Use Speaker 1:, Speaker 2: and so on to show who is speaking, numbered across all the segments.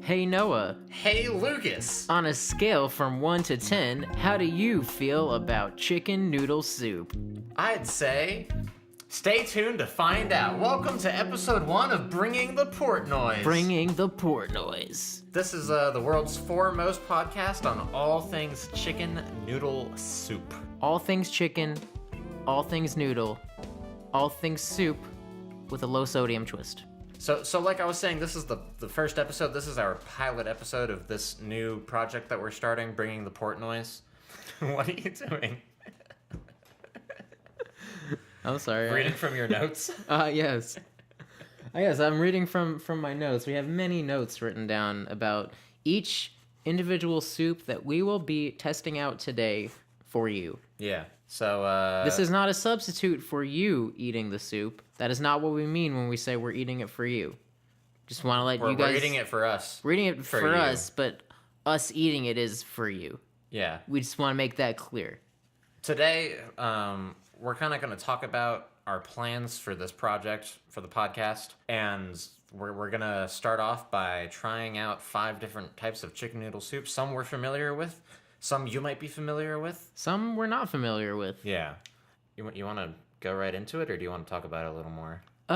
Speaker 1: Hey Noah,
Speaker 2: Hey Lucas!
Speaker 1: on a scale from 1 to 10, how do you feel about chicken noodle soup?
Speaker 2: I'd say, stay tuned to find out. Welcome to episode 1 of Bringing the PortNoise.
Speaker 1: Bringing the PortNoise.
Speaker 2: This is the world's foremost podcast on all things chicken noodle soup.
Speaker 1: All things chicken, all things noodle, all things soup with a low sodium twist.
Speaker 2: So like I was saying, this is the first episode. This is our pilot episode of this new project that we're starting, Bringing the PortNoise. What are you doing?
Speaker 1: I'm sorry.
Speaker 2: Reading from your notes?
Speaker 1: Yes. Yes, I'm reading from my notes. We have many notes written down about each individual soup that we will be testing out today for you.
Speaker 2: Yeah. So,
Speaker 1: This is not a substitute for you eating the soup. That is not what we mean when we say we're eating it for you. Just want to let you guys...
Speaker 2: We're eating it for us.
Speaker 1: We're eating it for us, but us eating it is for you.
Speaker 2: Yeah.
Speaker 1: We just want to make that clear.
Speaker 2: Today, we're kind of going to talk about our plans for this project, for the podcast, and we're going to start off by trying out 5 different types of chicken noodle soup. Some we're familiar with, some you might be familiar with.
Speaker 1: Some we're not familiar with.
Speaker 2: Yeah. You want to go right into it, or do you want to talk about it a little more? We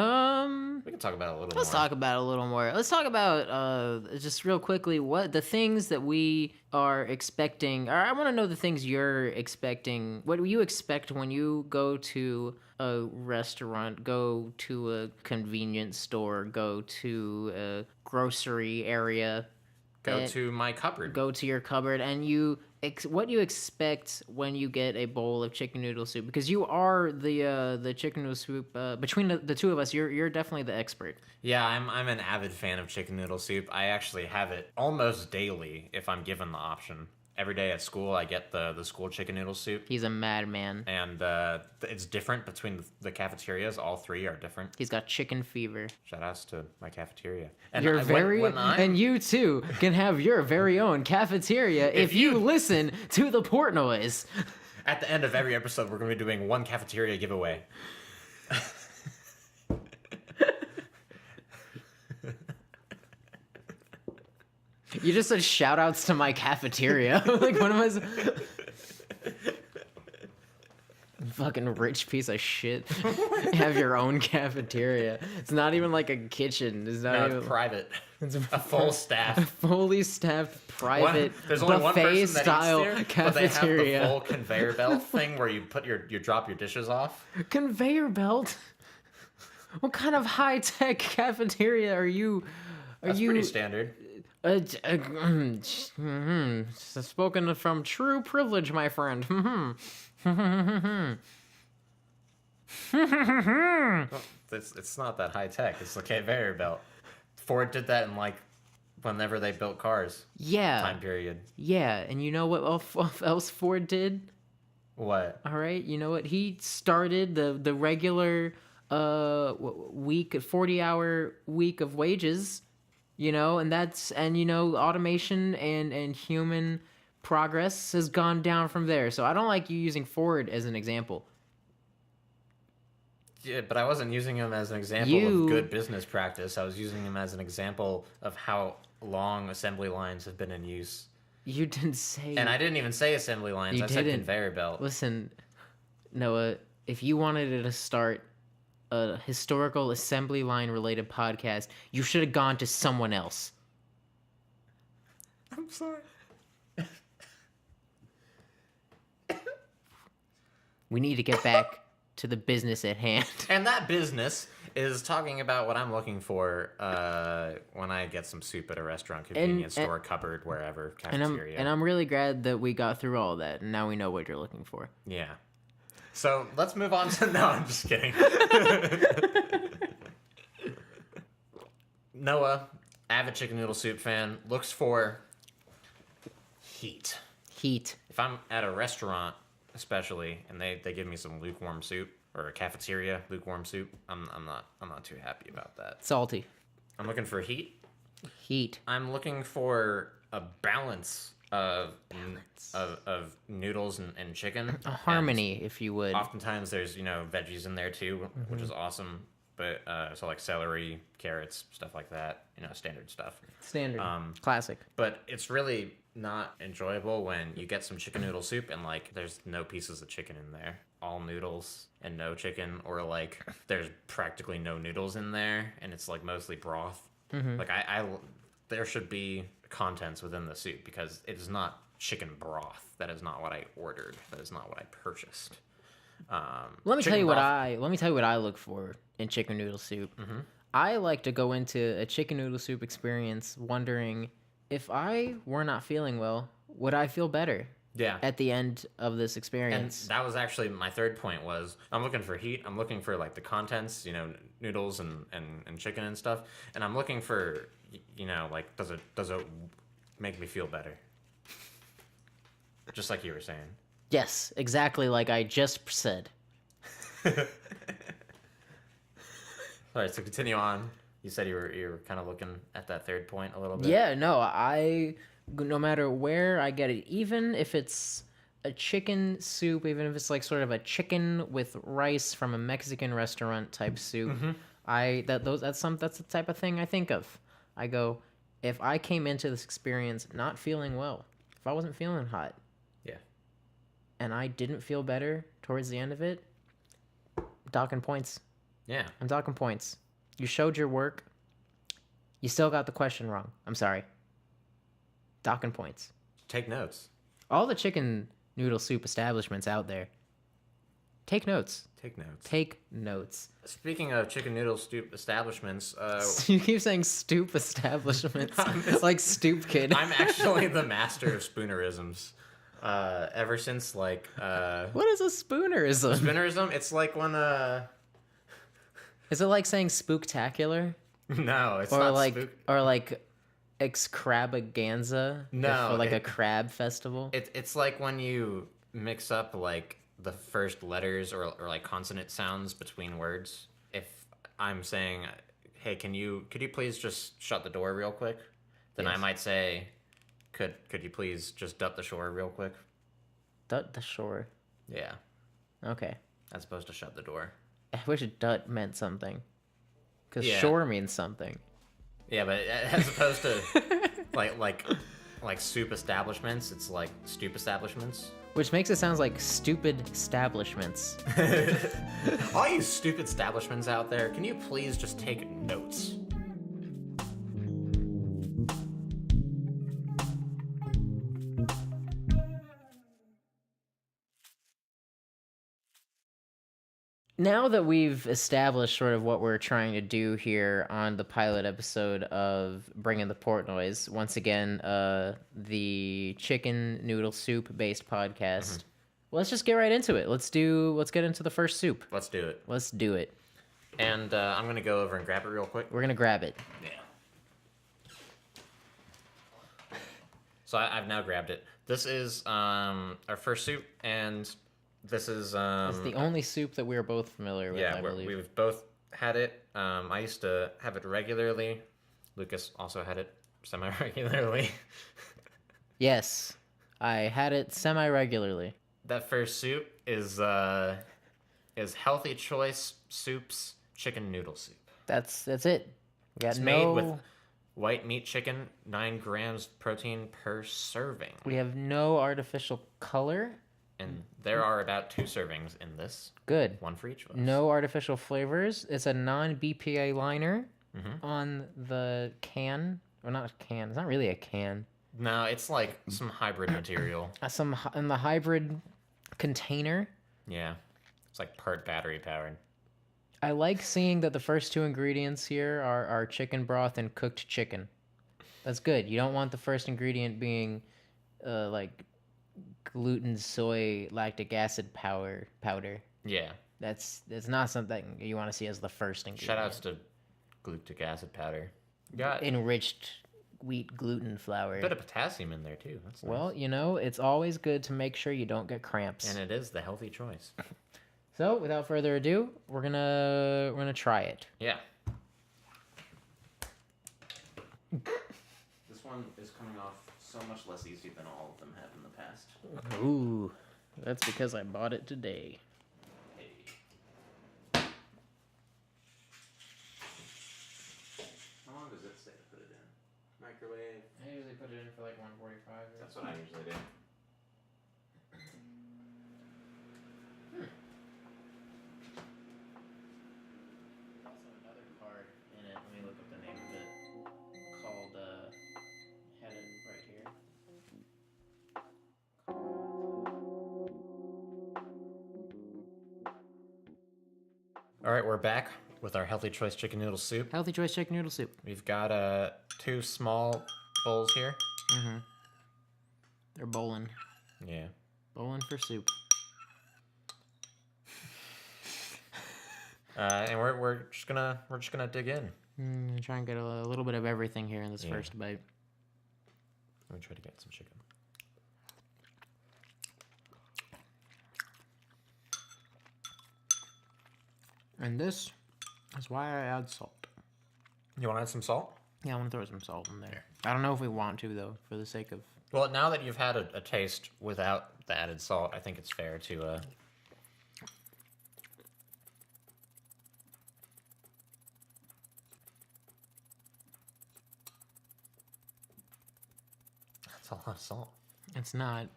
Speaker 2: can talk about it a little more.
Speaker 1: Let's talk about it a little more. Let's talk about, just real quickly, what the things that we are expecting. Or I want to know the things you're expecting. What do you expect when you go to a restaurant, go to a convenience store, go to a grocery area?
Speaker 2: Go to my cupboard.
Speaker 1: Go to your cupboard, and what you expect when you get a bowl of chicken noodle soup, because you are the chicken noodle soup. Between the two of us, you're definitely the expert.
Speaker 2: Yeah, I'm an avid fan of chicken noodle soup. I actually have it almost daily if I'm given the option. Every day at school, I get the school chicken noodle soup.
Speaker 1: He's a madman.
Speaker 2: And it's different between the cafeterias. All 3 are different.
Speaker 1: He's got chicken fever.
Speaker 2: Shout outs to my cafeteria. And
Speaker 1: and you too can have your very own cafeteria if you listen to the PortNoise.
Speaker 2: At the end of every episode, we're going to be doing 1 cafeteria giveaway.
Speaker 1: You just said shout outs to my cafeteria. Like, what am I... Fucking rich piece of shit. Have your own cafeteria. It's not even like a kitchen. It's not even
Speaker 2: private. It's a full staff.
Speaker 1: A fully staffed private
Speaker 2: there's only one person
Speaker 1: style
Speaker 2: that eats there,
Speaker 1: cafeteria.
Speaker 2: But they have the full conveyor belt thing where you put you drop your dishes off.
Speaker 1: Conveyor belt? What kind of high tech cafeteria are you?
Speaker 2: That's pretty standard.
Speaker 1: Spoken from true privilege, my friend.
Speaker 2: Well, it's not that high tech. It's the conveyor belt. Ford did that in whenever they built cars.
Speaker 1: Yeah.
Speaker 2: Time period.
Speaker 1: Yeah, and you know what else Ford did?
Speaker 2: What?
Speaker 1: All right, you know what? He started the regular 40-hour week of wages. And automation and human progress has gone down from there. So I don't like you using Ford as an example.
Speaker 2: Yeah, but I wasn't using him as an example of good business practice. I was using him as an example of how long assembly lines have been in use.
Speaker 1: You didn't say...
Speaker 2: And I didn't even say assembly lines. I said conveyor belt.
Speaker 1: Listen, Noah, if you wanted to start a historical assembly line related podcast, you should have gone to someone else.
Speaker 2: I'm sorry.
Speaker 1: We need to get back to the business at hand.
Speaker 2: And that business is talking about what I'm looking for when I get some soup at a restaurant, convenience store, cupboard, wherever, cafeteria.
Speaker 1: And I'm really glad that we got through all that, and now we know what you're looking for.
Speaker 2: Yeah. So let's move on to... No, I'm just kidding. Noah, avid chicken noodle soup fan, looks for heat.
Speaker 1: Heat.
Speaker 2: If I'm at a restaurant, especially, and they give me some lukewarm soup, or a cafeteria lukewarm soup, I'm not too happy about that.
Speaker 1: Salty.
Speaker 2: I'm looking for heat.
Speaker 1: Heat.
Speaker 2: I'm looking for a balance of noodles and chicken.
Speaker 1: A harmony, if you would.
Speaker 2: Oftentimes there's, veggies in there too, which is awesome. but so like celery, carrots, stuff like that. Standard stuff.
Speaker 1: Standard. Classic.
Speaker 2: But it's really not enjoyable when you get some chicken noodle soup and like there's no pieces of chicken in there. All noodles and no chicken, or like there's practically no noodles in there and it's like mostly broth. Like I there should be contents within the soup because it is not chicken broth. That is not what I ordered. That is not what I purchased.
Speaker 1: Let me tell you what I look for in chicken noodle soup. I like to go into a chicken noodle soup experience wondering if I were not feeling well, would I feel better?
Speaker 2: Yeah.
Speaker 1: At the end of this experience.
Speaker 2: And that was actually my third point was I'm looking for heat. I'm looking for like the contents, noodles and chicken and stuff. And I'm looking for, like, does it make me feel better? Just like you were saying.
Speaker 1: Yes, exactly like I just said.
Speaker 2: All right, so continue on. You said you were kind of looking at that third point a little bit.
Speaker 1: Yeah, no, no matter where I get it, even if it's a chicken soup, even if it's like sort of a chicken with rice from a Mexican restaurant type soup, that's the type of thing I think of. I go, if I came into this experience not feeling well, if I wasn't feeling hot,
Speaker 2: yeah,
Speaker 1: and I didn't feel better towards the end of it, I'm talking points.
Speaker 2: Yeah,
Speaker 1: I'm talking points. You showed your work. You still got the question wrong. I'm sorry. Docking points.
Speaker 2: Take notes.
Speaker 1: All the chicken noodle soup establishments out there. Take notes.
Speaker 2: Take notes.
Speaker 1: Take notes.
Speaker 2: Speaking of chicken noodle soup establishments,
Speaker 1: You keep saying stoop establishments. Like stoop kid.
Speaker 2: I'm actually the master of spoonerisms. Ever since like
Speaker 1: What is a spoonerism?
Speaker 2: Spoonerism? It's like when
Speaker 1: Is it like saying spooktacular?
Speaker 2: No, it's
Speaker 1: or
Speaker 2: not
Speaker 1: like
Speaker 2: spook.
Speaker 1: or like extravaganza?
Speaker 2: No,
Speaker 1: for like a crab festival.
Speaker 2: It's like when you mix up like the first letters or like consonant sounds between words. If I'm saying, "Hey, could you please just shut the door real quick?" Then
Speaker 1: Yes.
Speaker 2: I might say, "Could you please just dut the shore real quick?"
Speaker 1: Dut the shore.
Speaker 2: Yeah,
Speaker 1: Okay.
Speaker 2: as opposed to shut the door.
Speaker 1: I wish dut meant something. Because
Speaker 2: Yeah.
Speaker 1: shore means something.
Speaker 2: Yeah, but as opposed to like soup establishments, it's like stoop establishments.
Speaker 1: Which makes it sound like stupid establishments.
Speaker 2: All you stupid establishments out there, can you please just take notes?
Speaker 1: Now that we've established sort of what we're trying to do here on the pilot episode of Bringing the PortNoise, once again, the chicken noodle soup based podcast. Let's just get right into it. Let's get into the first soup.
Speaker 2: Let's do it.
Speaker 1: Let's do it.
Speaker 2: And I'm gonna go over and grab it real quick.
Speaker 1: We're gonna grab it.
Speaker 2: Yeah. So I've now grabbed it. This is our first soup, and this is
Speaker 1: It's the only soup that we're both familiar with,
Speaker 2: yeah,
Speaker 1: I believe.
Speaker 2: we've both had it. I used to have it regularly. Lucas also had it semi-regularly.
Speaker 1: Yes, I had it semi-regularly.
Speaker 2: That first soup is Healthy Choice Soup's chicken noodle soup.
Speaker 1: That's it. We got
Speaker 2: It's made with white meat chicken, 9 grams protein per serving.
Speaker 1: We have no artificial color.
Speaker 2: And there are about 2 servings in this.
Speaker 1: Good.
Speaker 2: 1 for each of us.
Speaker 1: No artificial flavors. It's a non-BPA liner on the can. Or not a can. It's not really a can.
Speaker 2: No, it's like some hybrid material.
Speaker 1: In the hybrid container.
Speaker 2: Yeah. It's like part battery powered.
Speaker 1: I like seeing that the first 2 ingredients here are chicken broth and cooked chicken. That's good. You don't want the first ingredient being like gluten, soy, lactic acid powder.
Speaker 2: Yeah.
Speaker 1: That's not something you want to see as the first ingredient.
Speaker 2: Shoutouts to glutamic acid powder. Got
Speaker 1: Enriched wheat gluten flour.
Speaker 2: a bit of potassium in there too. That's nice.
Speaker 1: Well, it's always good to make sure you don't get cramps.
Speaker 2: And it is the healthy choice.
Speaker 1: So, without further ado, we're gonna try it.
Speaker 2: Yeah. This one is coming off so much less easy than all of them have in the past.
Speaker 1: Ooh, that's because I bought it today.
Speaker 2: microwave?
Speaker 1: I usually put it in for like 145.
Speaker 2: That's what I usually do.
Speaker 1: There's also another card in it. Let me look up the name of it. Called had it right here.
Speaker 2: All right, we're back with our Healthy Choice Chicken Noodle Soup.
Speaker 1: Healthy Choice Chicken Noodle Soup.
Speaker 2: We've got 2 small bowls here.
Speaker 1: Mm-hmm. They're bowling.
Speaker 2: Yeah.
Speaker 1: Bowling for soup.
Speaker 2: And we're just gonna dig in.
Speaker 1: Try and get a little bit of everything here in this first bite.
Speaker 2: Let me try to get some chicken.
Speaker 1: And this is why I add salt.
Speaker 2: You want to add some salt?
Speaker 1: Yeah, I want to throw some salt in there. I don't know if we want to, though, for the sake of...
Speaker 2: Well, now that you've had a taste without the added salt, I think it's fair to... That's a lot of salt.
Speaker 1: It's not.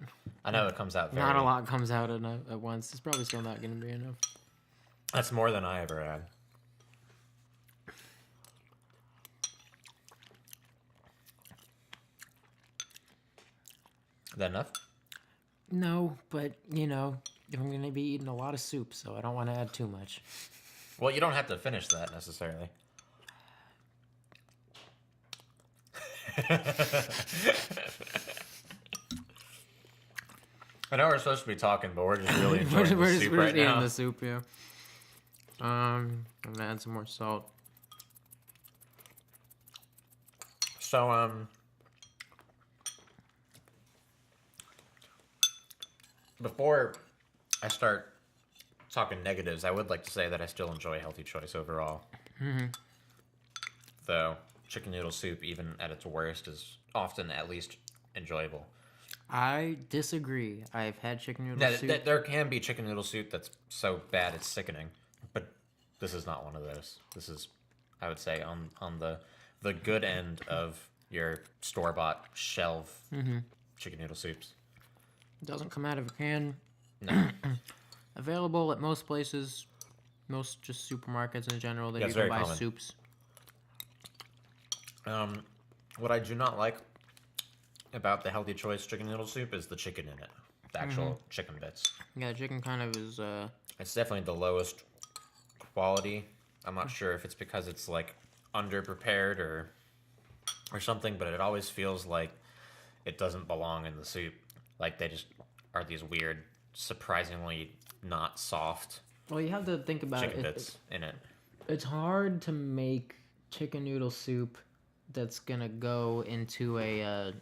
Speaker 2: I know it comes out very...
Speaker 1: Not a lot comes out at once. It's probably still not going to be enough.
Speaker 2: That's more than I ever had. Is that enough?
Speaker 1: No, but, you know, I'm going to be eating a lot of soup, so I don't want to add too much.
Speaker 2: Well, you don't have to finish that necessarily. I know we're supposed to be talking, but we're just really enjoying the soup right now.
Speaker 1: Eating the soup, yeah. I'm gonna add some more salt.
Speaker 2: So, before I start talking negatives, I would like to say that I still enjoy Healthy Choice overall.
Speaker 1: Mm-hmm.
Speaker 2: Though chicken noodle soup, even at its worst, is often at least enjoyable.
Speaker 1: I disagree. I've had chicken noodle soup.
Speaker 2: There can be chicken noodle soup that's so bad it's sickening, but this is not one of those. This is, I would say, on the good end of your store-bought shelf chicken noodle soups.
Speaker 1: It doesn't come out of a can.
Speaker 2: No.
Speaker 1: Available at most places, most just supermarkets in general that
Speaker 2: Yeah,
Speaker 1: you
Speaker 2: it's
Speaker 1: can
Speaker 2: very
Speaker 1: buy
Speaker 2: common.
Speaker 1: soups.
Speaker 2: What I do not like about the Healthy Choice chicken noodle soup is the chicken in it. The actual chicken bits.
Speaker 1: Yeah, the chicken kind of is,
Speaker 2: It's definitely the lowest quality. I'm not sure if it's because it's like underprepared or something, but it always feels like it doesn't belong in the soup. Like they just are these weird, surprisingly not soft
Speaker 1: well, you have to think about
Speaker 2: chicken
Speaker 1: it.
Speaker 2: bits in it.
Speaker 1: It's hard to make chicken noodle soup that's gonna go into a,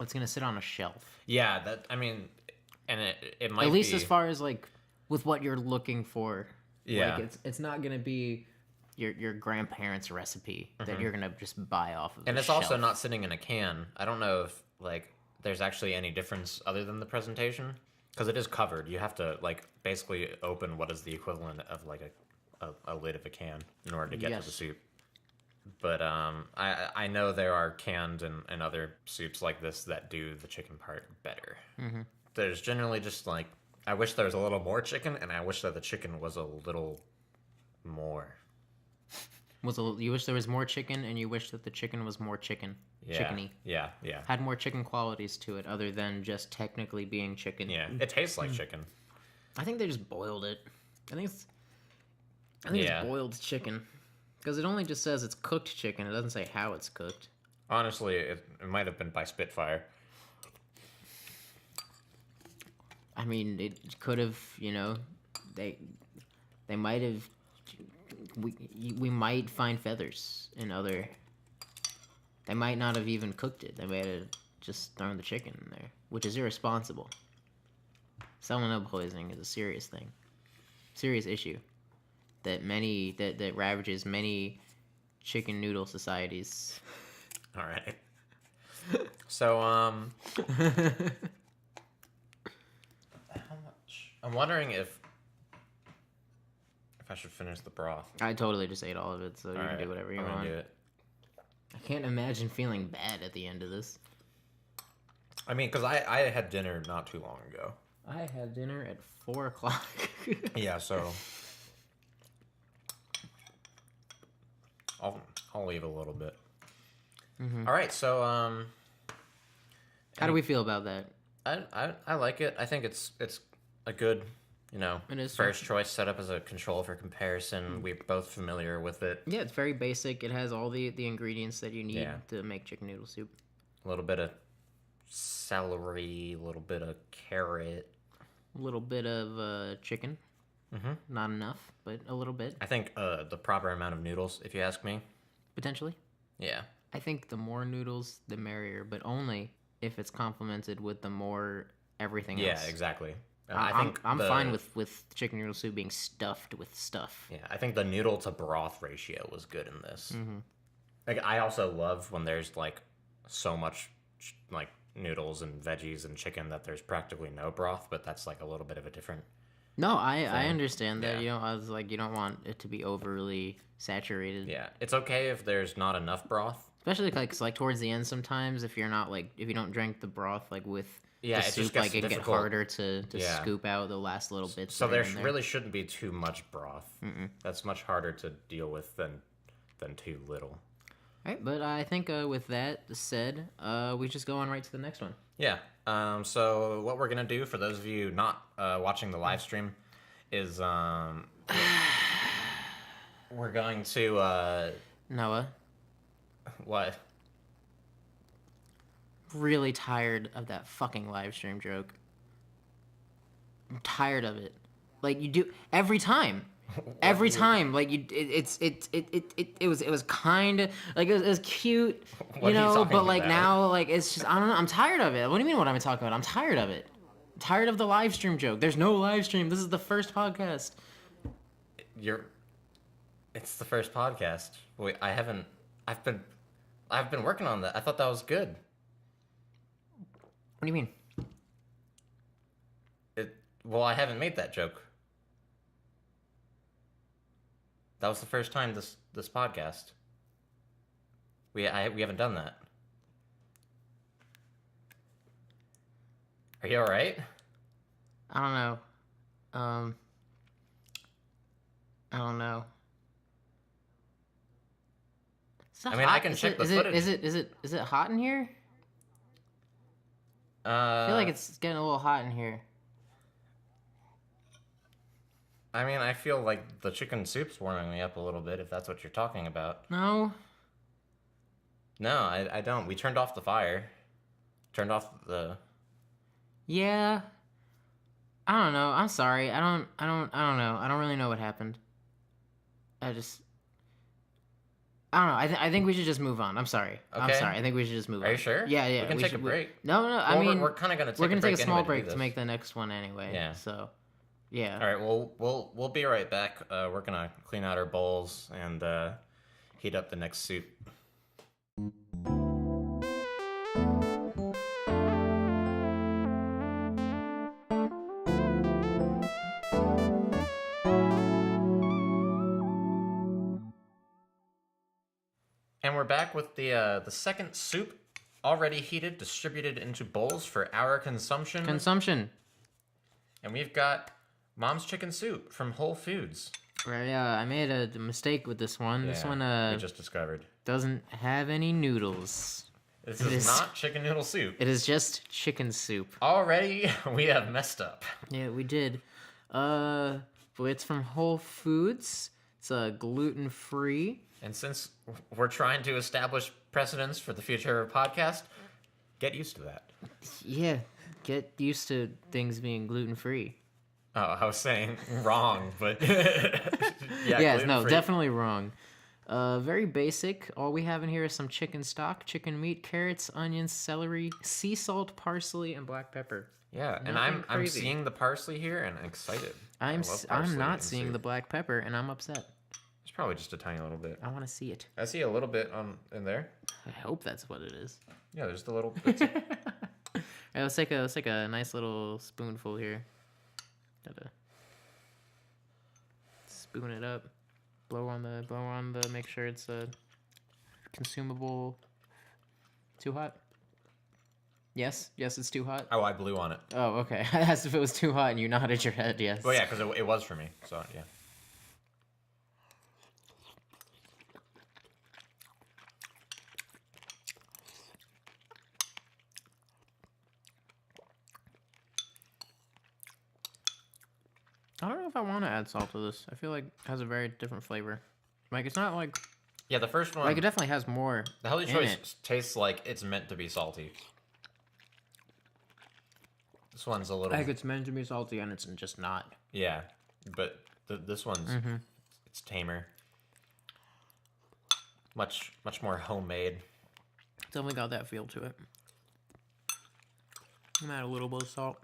Speaker 1: it's gonna sit on a shelf.
Speaker 2: Yeah, I mean, and it might
Speaker 1: at least
Speaker 2: be,
Speaker 1: as far as like with what you're looking for.
Speaker 2: Yeah.
Speaker 1: Like it's not gonna be your grandparents' recipe that you're gonna just buy off of.
Speaker 2: and
Speaker 1: the
Speaker 2: it's also
Speaker 1: shelf.
Speaker 2: not sitting in a can. I don't know if like there's actually any difference other than the presentation because it is covered. You have to like basically open what is the equivalent of like a lid of a can in order to get to the soup. But I know there are canned and other soups like this that do the chicken part better. There's generally just like, I wish there was a little more chicken, and I wish that the chicken was a little more.
Speaker 1: You wish there was more chicken, and you wish that the chicken was more chicken.
Speaker 2: Yeah,
Speaker 1: Chickeny.
Speaker 2: yeah.
Speaker 1: Had more chicken qualities to it, other than just technically being chicken.
Speaker 2: Yeah, it tastes like chicken.
Speaker 1: I think they just boiled it. I think it's boiled chicken. Because it only just says it's cooked chicken. It doesn't say how it's cooked.
Speaker 2: Honestly, it might have been by Spitfire.
Speaker 1: I mean, it could have, you know, they might have, we might find feathers in other, they might not have even cooked it. They might have just thrown the chicken in there, which is irresponsible. Salmonella poisoning is a serious thing. Serious issue. That ravages many chicken noodle societies.
Speaker 2: All right. So, how much? I'm wondering if I should finish the broth.
Speaker 1: I totally just ate all of it, so you can
Speaker 2: Alright,
Speaker 1: do whatever you
Speaker 2: I'm gonna
Speaker 1: want.
Speaker 2: do it.
Speaker 1: I can't imagine feeling bad at the end of this.
Speaker 2: I mean, because I had dinner not too long ago.
Speaker 1: I had dinner at 4 o'clock.
Speaker 2: Yeah, so I'll leave a little bit. All right, so
Speaker 1: How do we feel about that?
Speaker 2: I like it. I think it's a good,
Speaker 1: It is
Speaker 2: first choice setup as a control for comparison. We're both familiar with it.
Speaker 1: Yeah, it's very basic. It has all the ingredients that you need
Speaker 2: Yeah.
Speaker 1: to make chicken noodle soup.
Speaker 2: A little bit of celery, a little bit of carrot.
Speaker 1: A little bit of chicken. Not enough, but a little bit,
Speaker 2: I think the proper amount of noodles, if you ask me.
Speaker 1: potentially.
Speaker 2: Yeah.
Speaker 1: I think the more noodles, the merrier, but only if it's complemented with the more everything
Speaker 2: Yeah,
Speaker 1: else.
Speaker 2: exactly.
Speaker 1: I'm fine with chicken noodle soup being stuffed with stuff.
Speaker 2: Yeah, I think the noodle to broth ratio was good in this. Like, I also love when there's like so much like noodles and veggies and chicken that there's practically no broth, but that's like a little bit of a different.
Speaker 1: No, I understand that.
Speaker 2: Yeah.
Speaker 1: I was like, you don't want it to be overly saturated.
Speaker 2: Yeah, it's okay if there's not enough broth.
Speaker 1: Especially like towards the end sometimes if you're not like if you don't drink the broth like with
Speaker 2: Yeah,
Speaker 1: the
Speaker 2: it just
Speaker 1: soup,
Speaker 2: gets
Speaker 1: like it get
Speaker 2: difficult.
Speaker 1: harder to
Speaker 2: Yeah.
Speaker 1: scoop out the last little bits.
Speaker 2: So
Speaker 1: that are
Speaker 2: there
Speaker 1: in there.
Speaker 2: really shouldn't be too much broth. That's much harder to deal with than too little.
Speaker 1: Right, but I think with that said, we just go on right to the next one.
Speaker 2: Yeah. So what we're gonna do for those of you not watching the live stream is we're going to
Speaker 1: Noah,
Speaker 2: what?
Speaker 1: really tired of that fucking live stream joke. I'm tired of it. Like you do every time. Every time, like it was kind of like it was cute,
Speaker 2: What are you talking
Speaker 1: but like
Speaker 2: about?
Speaker 1: now, like it's just I don't know. I'm tired of it. What do you mean? What am I talking about? I'm tired of it. I'm tired of the live stream joke. There's no live stream. This is the first podcast.
Speaker 2: It's the first podcast. Wait, I've been working on that. I thought that was good.
Speaker 1: What do you mean?
Speaker 2: Well, I haven't made that joke. That was the first time this podcast. We haven't done that. Are you all right?
Speaker 1: I don't know. I don't know.
Speaker 2: I mean, I can check the footage.
Speaker 1: Is it hot in here? I feel like it's getting a little hot in here.
Speaker 2: I mean, I feel like the chicken soup's warming me up a little bit, if that's what you're talking about.
Speaker 1: No.
Speaker 2: No, I don't. We turned off the fire. Turned off the...
Speaker 1: Yeah. I don't know. I'm sorry. I don't know. I don't really know what happened. I don't know. I think we should just move on. I'm sorry. I'm
Speaker 2: Okay.
Speaker 1: sorry. I think we should just move on.
Speaker 2: Are you sure?
Speaker 1: Yeah.
Speaker 2: We can take a break.
Speaker 1: No. I
Speaker 2: Well,
Speaker 1: mean,
Speaker 2: we're kind of gonna take
Speaker 1: we're gonna
Speaker 2: a break
Speaker 1: take a small
Speaker 2: anyway
Speaker 1: break
Speaker 2: do
Speaker 1: to
Speaker 2: this.
Speaker 1: make the next one anyway.
Speaker 2: Yeah.
Speaker 1: So, yeah.
Speaker 2: All right. We'll be right back. We're gonna clean out our bowls and heat up the next soup. And we're back with the second soup, already heated, distributed into bowls for our consumption.
Speaker 1: Consumption.
Speaker 2: And we've got Mom's Chicken Soup from Whole Foods.
Speaker 1: Right. I made a mistake with this one. This
Speaker 2: Yeah,
Speaker 1: one
Speaker 2: we just discovered.
Speaker 1: doesn't have any noodles.
Speaker 2: This
Speaker 1: It
Speaker 2: is
Speaker 1: is-
Speaker 2: not chicken noodle soup.
Speaker 1: It is just chicken soup.
Speaker 2: Already, we have messed up.
Speaker 1: Yeah, we did. But it's from Whole Foods. It's gluten free.
Speaker 2: And since we're trying to establish precedents for the future of our podcast, get used to that.
Speaker 1: Yeah, get used to things being gluten free.
Speaker 2: Oh, I was saying wrong, but
Speaker 1: Yeah, no,
Speaker 2: gluten-free.
Speaker 1: definitely wrong. Very basic. All we have in here is some chicken stock, chicken meat, carrots, onions, celery, sea salt, parsley, and black pepper.
Speaker 2: Yeah, and
Speaker 1: Nothing
Speaker 2: I'm
Speaker 1: crazy.
Speaker 2: seeing the parsley here, and I'm excited. I
Speaker 1: I'm
Speaker 2: love parsley
Speaker 1: not
Speaker 2: in
Speaker 1: seeing
Speaker 2: soup.
Speaker 1: the black pepper, and I'm upset.
Speaker 2: It's probably just a tiny little bit.
Speaker 1: I want to see it.
Speaker 2: I see a little bit in there.
Speaker 1: I hope that's what it is.
Speaker 2: Yeah, there's the little bits.
Speaker 1: All right, let's take a nice little spoonful here. Gotta spoon it up. Blow on the. Make sure it's consumable. Too hot? Yes, it's too hot.
Speaker 2: Oh, I blew on it.
Speaker 1: Oh, okay. I asked if it was too hot, and you nodded your head. Yes.
Speaker 2: Well, yeah, because it was for me. So yeah.
Speaker 1: I don't know if I want to add salt to this. I feel like it has a very different flavor. Like it's not like
Speaker 2: Yeah, the first one.
Speaker 1: it definitely has more.
Speaker 2: The healthy
Speaker 1: in
Speaker 2: choice
Speaker 1: it.
Speaker 2: tastes like it's meant to be salty. This one's a little.
Speaker 1: Like it's meant to be salty, and it's just not.
Speaker 2: Yeah, but this one's it's tamer. Much more homemade.
Speaker 1: Definitely got that feel to it. I'm add a little bit of salt.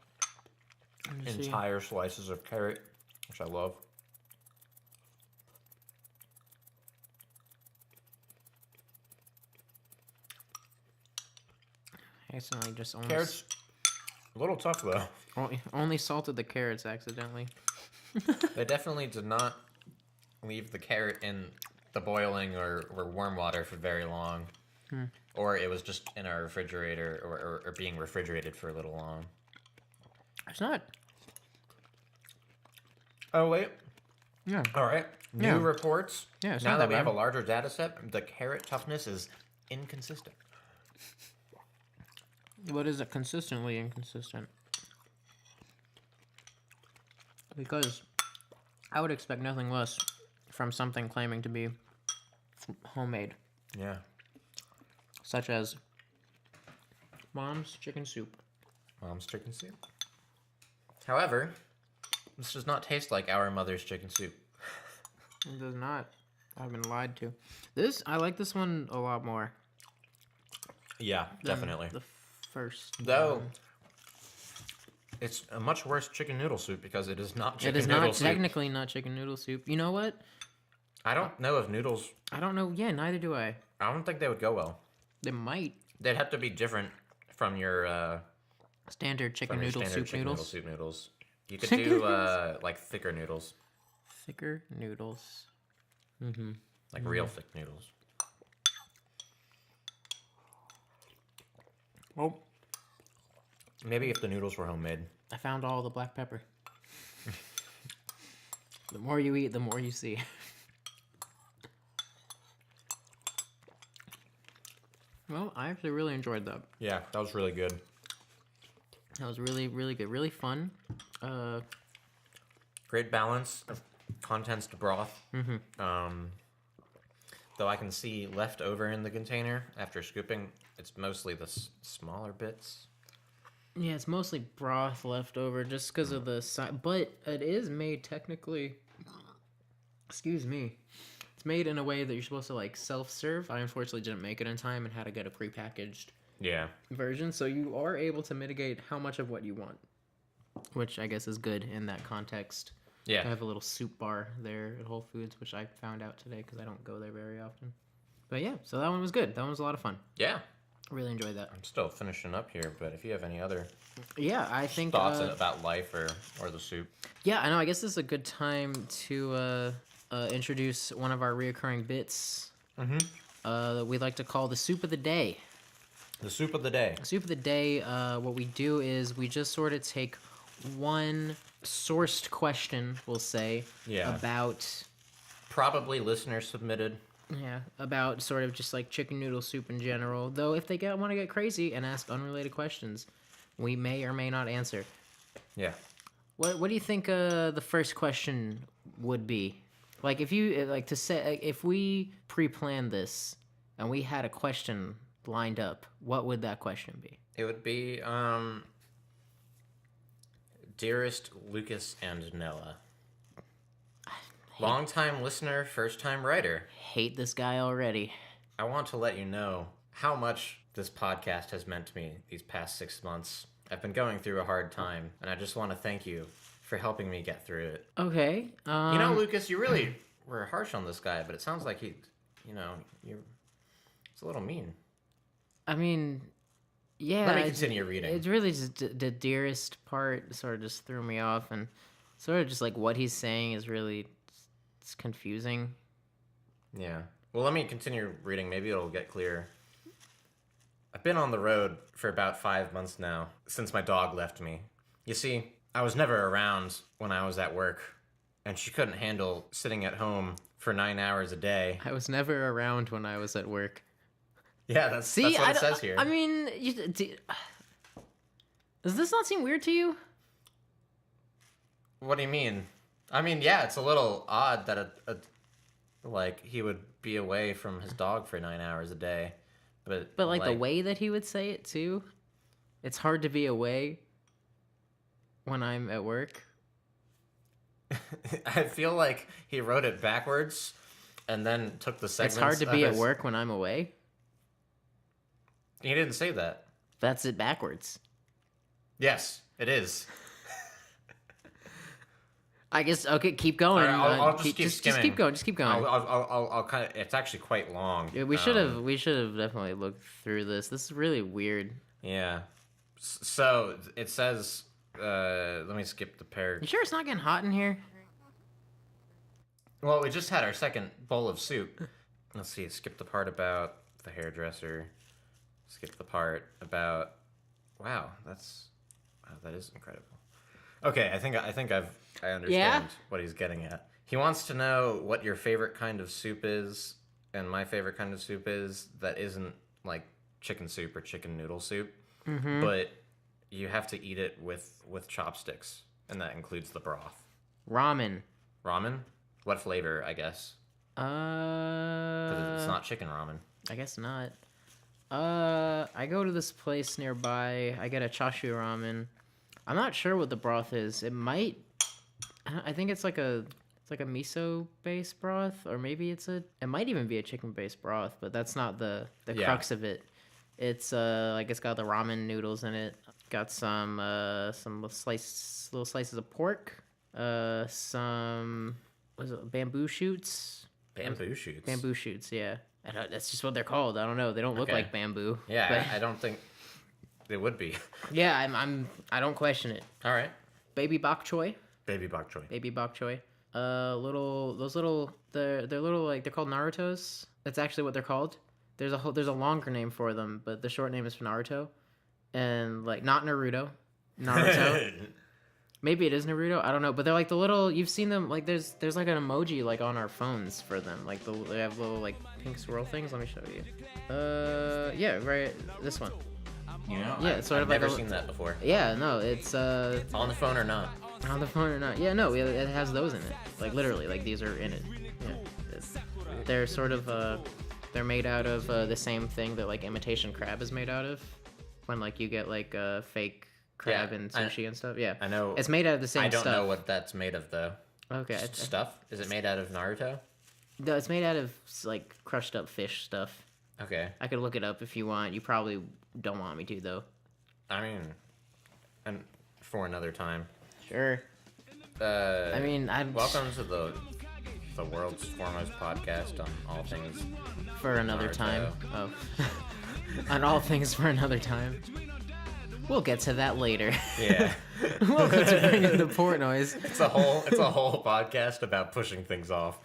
Speaker 2: Entire slices of carrot, which I love.
Speaker 1: I accidentally just
Speaker 2: Carrots, a little tough though.
Speaker 1: only salted the carrots accidentally.
Speaker 2: They definitely did not leave the carrot in the boiling or warm water for very long. Or it was just in our refrigerator or being refrigerated for a little long.
Speaker 1: It's not.
Speaker 2: Oh, wait.
Speaker 1: Yeah.
Speaker 2: All right. New reports.
Speaker 1: Yeah, it's
Speaker 2: now
Speaker 1: not
Speaker 2: that
Speaker 1: that
Speaker 2: we have
Speaker 1: bad.
Speaker 2: a larger data set, the carrot toughness is inconsistent.
Speaker 1: What is it? Consistently inconsistent. Because I would expect nothing less from something claiming to be homemade,
Speaker 2: Yeah.
Speaker 1: such as Mom's chicken soup.
Speaker 2: Mom's chicken soup. However, this does not taste like our mother's chicken soup.
Speaker 1: It does not. I've been lied to. I like this one a lot more.
Speaker 2: Yeah,
Speaker 1: than
Speaker 2: definitely.
Speaker 1: The first.
Speaker 2: Though,
Speaker 1: one.
Speaker 2: it's a much worse chicken noodle soup because it is not chicken
Speaker 1: It is
Speaker 2: noodle
Speaker 1: not
Speaker 2: soup.
Speaker 1: technically not chicken noodle soup. You know what?
Speaker 2: I don't know if noodles...
Speaker 1: I don't know. Yeah, neither do I.
Speaker 2: I don't think they would go well.
Speaker 1: They might.
Speaker 2: They'd have to be different from your...
Speaker 1: Standard chicken
Speaker 2: from your
Speaker 1: noodle
Speaker 2: standard
Speaker 1: soup
Speaker 2: chicken
Speaker 1: noodles.
Speaker 2: noodle soup noodles. You could
Speaker 1: Chicken
Speaker 2: do,
Speaker 1: noodles.
Speaker 2: like, thicker noodles.
Speaker 1: Thicker noodles.
Speaker 2: Like real thick noodles.
Speaker 1: Oh,
Speaker 2: Maybe if the noodles were homemade.
Speaker 1: I found all the black pepper. The more you eat, the more you see. Well, I actually really enjoyed that.
Speaker 2: Yeah, that was really good.
Speaker 1: That was really, really good. Really fun.
Speaker 2: Great balance of contents to broth. Though I can see left over in the container after scooping, it's mostly the smaller bits.
Speaker 1: Yeah, it's mostly broth left over just because of the size. But it is made technically. Excuse me. It's made in a way that you're supposed to like self-serve. I unfortunately didn't make it in time and had to get a prepackaged
Speaker 2: Yeah.
Speaker 1: version, so you are able to mitigate how much of what you want, which I guess is good in that context. I
Speaker 2: Yeah.
Speaker 1: have a little soup bar there at Whole Foods, which I found out today because I don't go there very often. But yeah, so that one was good. That one was a lot of fun.
Speaker 2: Yeah.
Speaker 1: Really enjoyed that.
Speaker 2: I'm still finishing up here, but if you have any other
Speaker 1: Yeah, I think
Speaker 2: thoughts about life or the soup.
Speaker 1: yeah, I know. I guess this is a good time to introduce one of our reoccurring bits. That we like to call the soup of the day.
Speaker 2: The soup of the day.
Speaker 1: Soup of the day. What we do is we just sort of take one sourced question, we'll say,
Speaker 2: Yeah.
Speaker 1: about
Speaker 2: Probably listener submitted.
Speaker 1: about sort of just like chicken noodle soup in general. Though if they want to get crazy and ask unrelated questions, we may or may not answer.
Speaker 2: Yeah.
Speaker 1: What do you think the first question would be? Like if you like to say if we pre-planned this and we had a question lined up, what would that question be?
Speaker 2: It would be, dearest Lucas and Noah. Long-time listener, first-time writer.
Speaker 1: Hate this guy already.
Speaker 2: I want to let you know how much this podcast has meant to me these past 6 months. I've been going through a hard time, and I just want to thank you for helping me get through it.
Speaker 1: Okay.
Speaker 2: You know, Lucas, you really were harsh on this guy, but it sounds like it's a little mean.
Speaker 1: I mean, yeah.
Speaker 2: Let me continue reading.
Speaker 1: It's really just the dearest part sort of just threw me off, and sort of just like what he's saying is really it's confusing.
Speaker 2: Yeah. Well, let me continue reading. Maybe it'll get clearer. I've been on the road for about 5 months now, since my dog left me. You see, I was never around when I was at work, and she couldn't handle sitting at home for 9 hours a day.
Speaker 1: I was never around when I was at work.
Speaker 2: Yeah, that's what it says here.
Speaker 1: I mean, does this not seem weird to you?
Speaker 2: What do you mean? I mean, yeah, it's a little odd that like he would be away from his dog for 9 hours a day, but
Speaker 1: like the way that he would say it too, it's hard to be away when I'm at work.
Speaker 2: I feel like he wrote it backwards and then took the segments.
Speaker 1: It's hard to be at work when I'm away.
Speaker 2: He didn't say that.
Speaker 1: That's it backwards.
Speaker 2: Yes, it is.
Speaker 1: I guess, okay, keep going.
Speaker 2: Right, I'll just keep skimming.
Speaker 1: Just keep going.
Speaker 2: I'll kind of. It's actually quite long.
Speaker 1: Yeah, we should have definitely looked through this. This is really weird.
Speaker 2: Yeah. So it says. Let me skip the paragraph.
Speaker 1: You sure it's not getting hot in here?
Speaker 2: Well, we just had our second bowl of soup. Let's see. Skip the part about the hairdresser. Skip the part about. Wow, that is incredible. Okay, I think I understand what he's getting at. He wants to know what your favorite kind of soup is, and my favorite kind of soup is that isn't like chicken soup or chicken noodle soup, but you have to eat it with chopsticks, and that includes the broth.
Speaker 1: Ramen.
Speaker 2: Ramen? What flavor, I guess? Because it's not chicken ramen.
Speaker 1: I guess not. I go to this place nearby. I get a chashu ramen. I'm not sure what the broth is. It might. I think it's like a miso based broth, or maybe it might even be a chicken based broth, but that's not the crux of it. It's like it's got the ramen noodles in it. Got some little slices of pork. Some bamboo shoots.
Speaker 2: Bamboo shoots.
Speaker 1: Bamboo shoots, yeah. That's just what they're called. I don't know. They don't look like bamboo.
Speaker 2: Yeah,
Speaker 1: but...
Speaker 2: I don't think they would be.
Speaker 1: Yeah, I don't question it.
Speaker 2: All right.
Speaker 1: Baby bok choy.
Speaker 2: Baby bok choy.
Speaker 1: Baby bok choy. They're little like they're called Narutos. That's actually what they're called. There's a longer name for them, but the short name is for Naruto, and like not Naruto. Maybe it is Naruto. I don't know, but they're like the little. You've seen them like there's like an emoji like on our phones for them. Like they have little like pink swirl things. Let me show you. Yeah, right. This one.
Speaker 2: You know,
Speaker 1: yeah, it's sort
Speaker 2: I've
Speaker 1: of
Speaker 2: never
Speaker 1: like
Speaker 2: seen that before.
Speaker 1: Yeah, no, it's
Speaker 2: on the phone or not.
Speaker 1: On the phone or not? Yeah, no, it has those in it. Like literally, like these are in it. Yeah, they're sort of they're made out of the same thing that like imitation crab is made out of. When like you get like fake crab and sushi and stuff. Yeah,
Speaker 2: I know.
Speaker 1: It's made out of the same stuff.
Speaker 2: I don't know what that's made of though.
Speaker 1: Okay.
Speaker 2: Stuff? Is it made out of Naruto?
Speaker 1: No, it's made out of like crushed up fish stuff.
Speaker 2: Okay.
Speaker 1: I could look it up if you want. You probably don't want me to though.
Speaker 2: I mean, and for another time.
Speaker 1: Sure. I mean,
Speaker 2: welcome to the world's foremost podcast on all things.
Speaker 1: For another
Speaker 2: Naruto.
Speaker 1: time. Oh. On all things for another time. We'll get to that later.
Speaker 2: Yeah.
Speaker 1: Welcome to Bringing the PortNoise.
Speaker 2: It's a whole podcast about pushing things off.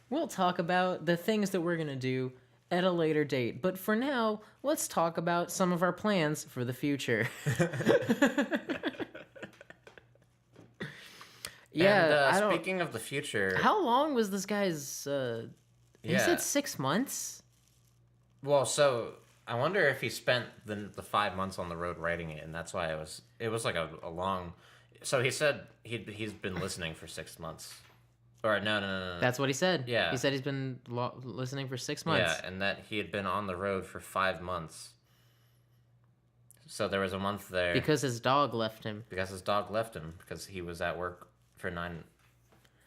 Speaker 1: We'll talk about the things that we're gonna do at a later date, but for now, let's talk about some of our plans for the future. Yeah.
Speaker 2: And, speaking of the future,
Speaker 1: how long was this guy's? He said 6 months.
Speaker 2: Well, so I wonder if he spent the 5 months on the road writing it, and that's why it was like a long. So he said he's been listening for 6 months, or no.
Speaker 1: That's what he said.
Speaker 2: Yeah,
Speaker 1: he said he's been listening for 6 months.
Speaker 2: Yeah, and that he had been on the road for 5 months. So there was a month there
Speaker 1: because his dog left him.
Speaker 2: Because he was at work for 9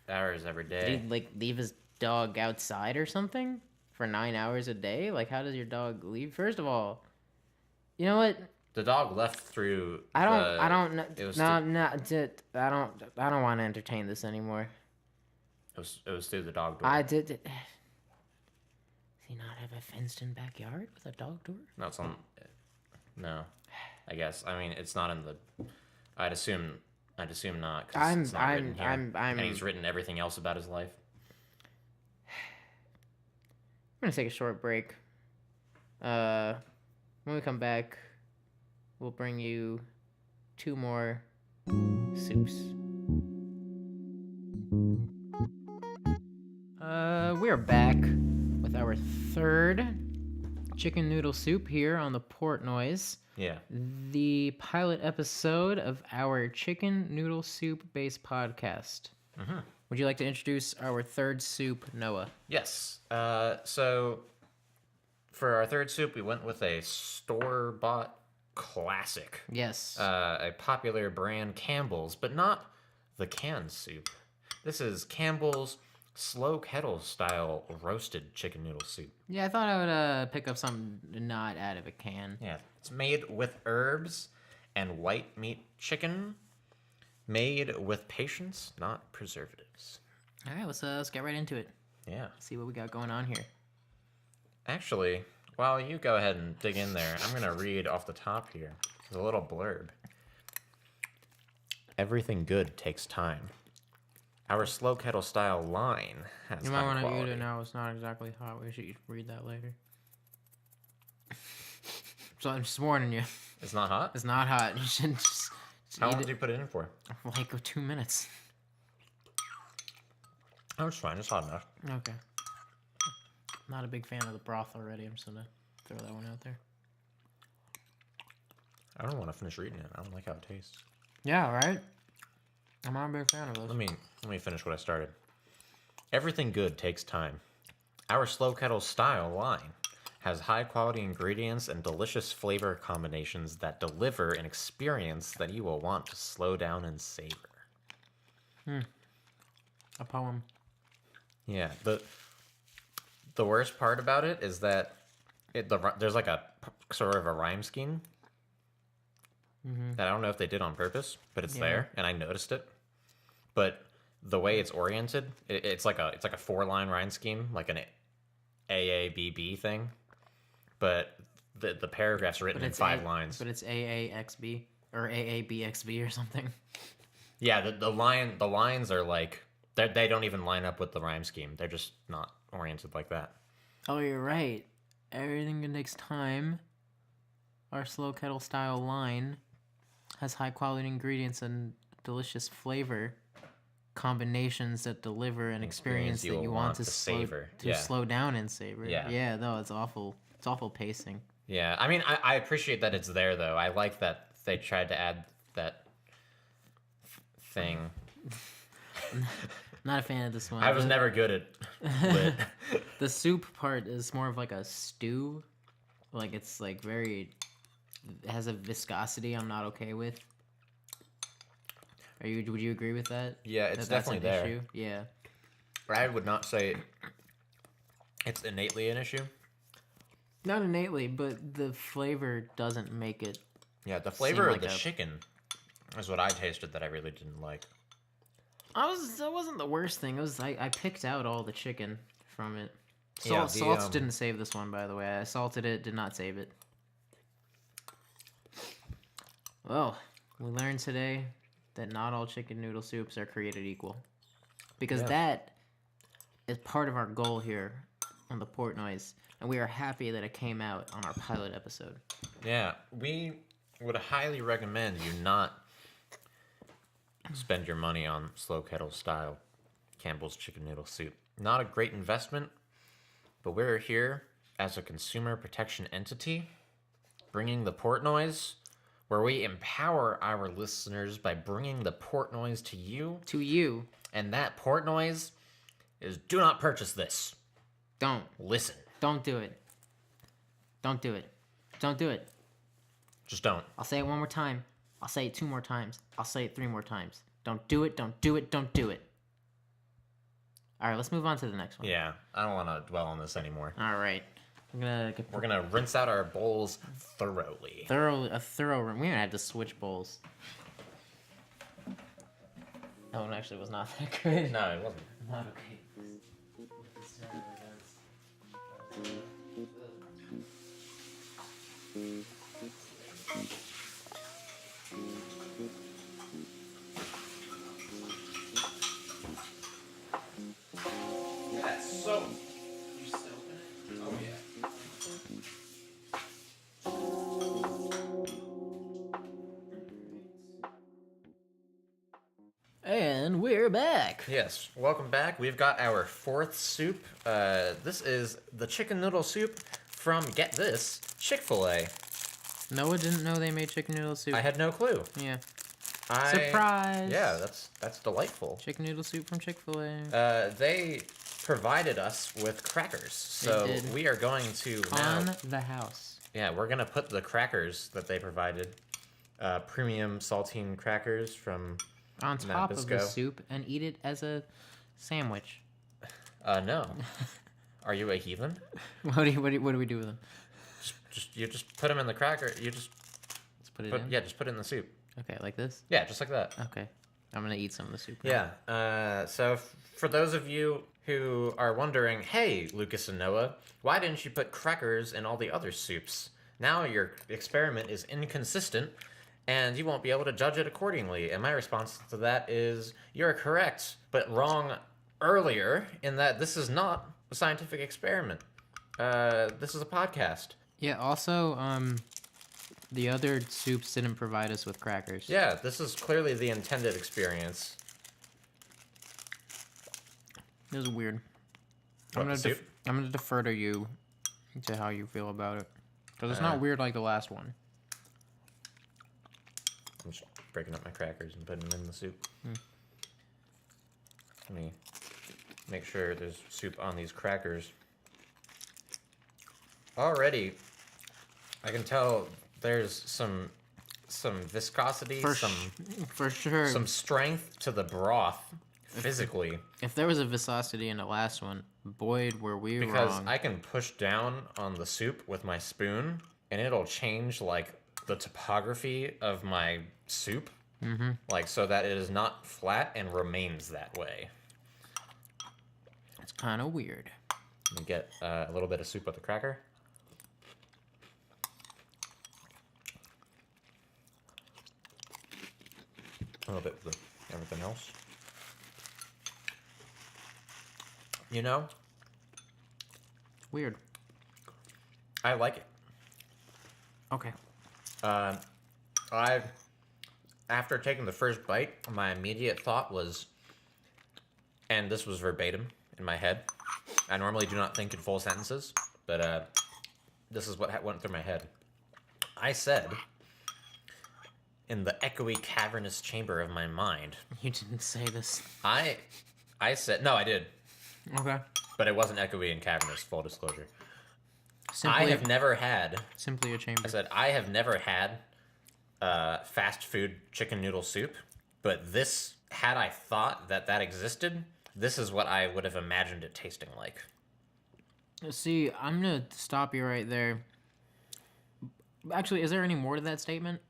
Speaker 2: hours every day.
Speaker 1: Did he like leave his dog outside or something? For 9 hours a day? Like, how does your dog leave? First of all, you know what?
Speaker 2: The dog left through.
Speaker 1: I don't know. I don't want to entertain this anymore.
Speaker 2: It was through the dog door.
Speaker 1: Does he not have a fenced-in backyard with a dog door?
Speaker 2: No, it's on. No, I guess. I mean, it's not in the. I'd assume not. And he's written everything else about his life.
Speaker 1: We're gonna take a short break. When we come back, we'll bring you 2 more soups. We are back with our 3rd chicken noodle soup here on the PortNoise.
Speaker 2: Yeah.
Speaker 1: The pilot episode of our chicken noodle soup based podcast.
Speaker 2: Mm-hmm.
Speaker 1: Would you like to introduce our 3rd soup, Noah?
Speaker 2: Yes. So for our 3rd soup, we went with a store-bought classic.
Speaker 1: Yes.
Speaker 2: A popular brand, Campbell's, but not the canned soup. This is Campbell's slow kettle style roasted chicken noodle soup.
Speaker 1: Yeah, I thought I would pick up something not out of a can.
Speaker 2: Yeah, it's made with herbs and white meat chicken, made with patience, not preservatives.
Speaker 1: All right, let's get right into it.
Speaker 2: Yeah.
Speaker 1: See what we got going on here.
Speaker 2: Actually, while you go ahead and dig in there, I'm going to read off the top here. There's a little blurb. Everything good takes time. Our slow kettle style line has
Speaker 1: You might want to
Speaker 2: quality.
Speaker 1: eat it now. It's not exactly hot. We should read that later. So I'm just warning you.
Speaker 2: It's not hot?
Speaker 1: It's not hot. You should just
Speaker 2: How
Speaker 1: eat
Speaker 2: long
Speaker 1: it.
Speaker 2: did you put it in for?
Speaker 1: Like 2 minutes.
Speaker 2: Oh, it's fine. It's hot enough.
Speaker 1: Okay. Not a big fan of the broth already. I'm just gonna throw that one out there.
Speaker 2: I don't want to finish reading it. I don't like how it tastes.
Speaker 1: Yeah, right? I'm not a big fan of those.
Speaker 2: Let me finish what I started. Everything good takes time. Our slow kettle style line has high quality ingredients and delicious flavor combinations that deliver an experience that you will want to slow down and savor.
Speaker 1: A poem.
Speaker 2: Yeah, the worst part about it is that there's like a sort of a rhyme scheme that I don't know if they did on purpose, but it's there, and I noticed it. But the way it's oriented, it's like a 4-line rhyme scheme, like an AABB thing. But the paragraph's written in 5 lines.
Speaker 1: But it's AAXB or AABXB or something.
Speaker 2: Yeah, the lines are like they don't even line up with the rhyme scheme. They're just not oriented like that.
Speaker 1: Oh, you're right. Everything takes time. Our slow kettle style line has high quality ingredients and delicious flavor combinations that deliver an experience that you want to
Speaker 2: savor.
Speaker 1: slow down and savor.
Speaker 2: Yeah.
Speaker 1: No, it's awful. It's awful pacing.
Speaker 2: Yeah, I mean, I appreciate that it's there, though. I like that they tried to add that thing.
Speaker 1: Not a fan of this one.
Speaker 2: I was never good at lit.
Speaker 1: The soup part is more of like a stew. Like it's like very, it has a viscosity I'm not okay with. Would you agree with that?
Speaker 2: Yeah, it's
Speaker 1: That's
Speaker 2: definitely
Speaker 1: an
Speaker 2: there.
Speaker 1: issue? Yeah.
Speaker 2: I would not say it's innately an issue.
Speaker 1: Not innately, but the flavor doesn't make it.
Speaker 2: Yeah, the flavor
Speaker 1: like
Speaker 2: of the
Speaker 1: a-
Speaker 2: chicken is what I tasted that I really didn't like.
Speaker 1: That wasn't the worst thing. It was I picked out all the chicken from it.
Speaker 2: Yeah,
Speaker 1: Salts didn't save this one, by the way. I salted it, did not save it. Well, we learned today that not all chicken noodle soups are created equal. Because that is part of our goal here on the PortNoise, and we are happy that it came out on our pilot episode.
Speaker 2: Yeah, we would highly recommend you not spend your money on slow kettle style Campbell's chicken noodle soup. Not a great investment, but we're here as a consumer protection entity, bringing the PortNoise, where we empower our listeners by bringing the PortNoise to you.
Speaker 1: To you,
Speaker 2: And that PortNoise is: do not purchase this.
Speaker 1: don't
Speaker 2: Listen.
Speaker 1: do it. Don't do it. Don't do it.
Speaker 2: Just don't.
Speaker 1: I'll say it one more time. I'll say it 2 more times. I'll say it 3 more times. Don't do it. Don't do it. Don't do it. All right, let's move on to the next one.
Speaker 2: Yeah, I don't want to dwell on this anymore.
Speaker 1: All right.
Speaker 2: We're gonna rinse out our bowls thoroughly.
Speaker 1: a thorough. We're gonna have to switch bowls. That one actually was not that good.
Speaker 2: No, it wasn't.
Speaker 1: Not okay.
Speaker 2: That's so.
Speaker 1: You soap in it? And we're back.
Speaker 2: Yes, welcome back. We've got our fourth soup. This is the chicken noodle soup from, get this, Chick-fil-A.
Speaker 1: Noah didn't know they made chicken noodle soup.
Speaker 2: I had no clue.
Speaker 1: Yeah. Surprise!
Speaker 2: Yeah, that's delightful.
Speaker 1: Chicken noodle soup from Chick-fil-A.
Speaker 2: They provided us with crackers, so we are going to now...
Speaker 1: On the house.
Speaker 2: Yeah, we're going to put the crackers that they provided, premium saltine crackers from...
Speaker 1: on top of the soup and eat it as a sandwich.
Speaker 2: No. Are you a heathen?
Speaker 1: What do we do with them?
Speaker 2: You just put them in the cracker. Let's
Speaker 1: put it in?
Speaker 2: Yeah, just put it in the soup.
Speaker 1: Okay, like this?
Speaker 2: Yeah, just like that.
Speaker 1: Okay. I'm going to eat some of the soup now.
Speaker 2: Yeah. So for those of you who are wondering, hey, Lucas and Noah, why didn't you put crackers in all the other soups? Now your experiment is inconsistent, and you won't be able to judge it accordingly. And my response to that is, you're correct, but wrong earlier, in that this is not a scientific experiment. This is a podcast.
Speaker 1: Yeah, also, the other soups didn't provide us with crackers.
Speaker 2: Yeah, this is clearly the intended experience.
Speaker 1: It was weird.
Speaker 2: What,
Speaker 1: I'm gonna defer to you, to how you feel about it. Because it's not weird like the last one.
Speaker 2: I'm just breaking up my crackers and putting them in the soup. Let me make sure there's soup on these crackers. Already, I can tell there's some viscosity,
Speaker 1: for sure.
Speaker 2: some strength to the broth physically.
Speaker 1: If there was a viscosity in the last one, boy, were we wrong.
Speaker 2: Because I can push down on the soup with my spoon, and it'll change like the topography of my soup, like so that it is not flat and remains that way.
Speaker 1: It's kind of weird.
Speaker 2: Let me get a little bit of soup with the cracker. A little bit with everything else. You know,
Speaker 1: Weird.
Speaker 2: I like it.
Speaker 1: Okay.
Speaker 2: After taking the first bite, my immediate thought was, and this was verbatim in my head. I normally do not think in full sentences, but this is what went through my head. I said, in the echoey, cavernous chamber of my mind.
Speaker 1: You didn't say this.
Speaker 2: I said, no, I did.
Speaker 1: Okay.
Speaker 2: But it wasn't echoey and cavernous, full disclosure.
Speaker 1: Simply,
Speaker 2: I have never had...
Speaker 1: Simply a chamber.
Speaker 2: I said, I have never had fast food chicken noodle soup, but this, had I thought that existed, this is what I would have imagined it tasting like.
Speaker 1: See, I'm going to stop you right there. Actually, is there any more to that statement?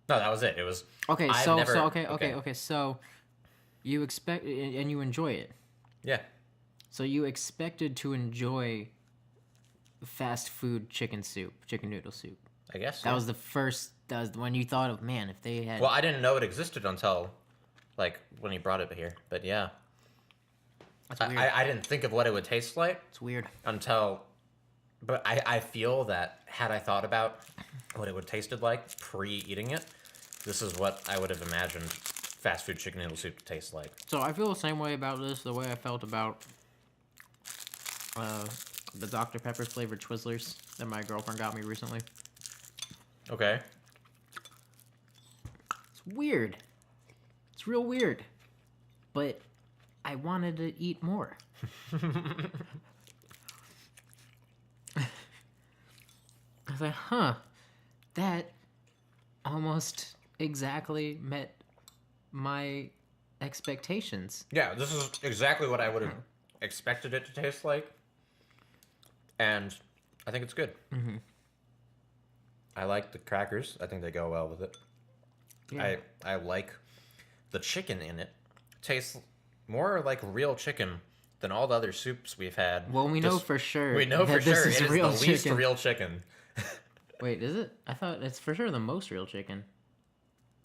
Speaker 2: No, that was it. It was...
Speaker 1: Okay, so you expect, and you enjoy it.
Speaker 2: Yeah.
Speaker 1: So you expected to enjoy fast food chicken noodle soup.
Speaker 2: I guess.
Speaker 1: That was the first, that was when you thought of, man, if they had...
Speaker 2: Well, I didn't know it existed until, like, when he brought it here. But yeah.
Speaker 1: That's weird.
Speaker 2: I didn't think of what it would taste like.
Speaker 1: It's weird.
Speaker 2: Until... But I feel that had I thought about what it would have tasted like pre-eating it, this is what I would have imagined fast food chicken noodle soup to taste like.
Speaker 1: So I feel the same way about this, the way I felt about the Dr. Pepper flavored Twizzlers that my girlfriend got me recently.
Speaker 2: Okay.
Speaker 1: It's weird. It's real weird. But I wanted to eat more. I was like, huh, that almost exactly met my expectations.
Speaker 2: Yeah, this is exactly what I would have expected it to taste like. And I think it's good. Mm-hmm. I like the crackers. I think they go well with it. Yeah. I like the chicken in it. Tastes more like real chicken than all the other soups we've had.
Speaker 1: Well, we know for sure.
Speaker 2: We know for sure it is
Speaker 1: real
Speaker 2: the least real chicken.
Speaker 1: Wait, is it? I thought it's for sure the most real chicken.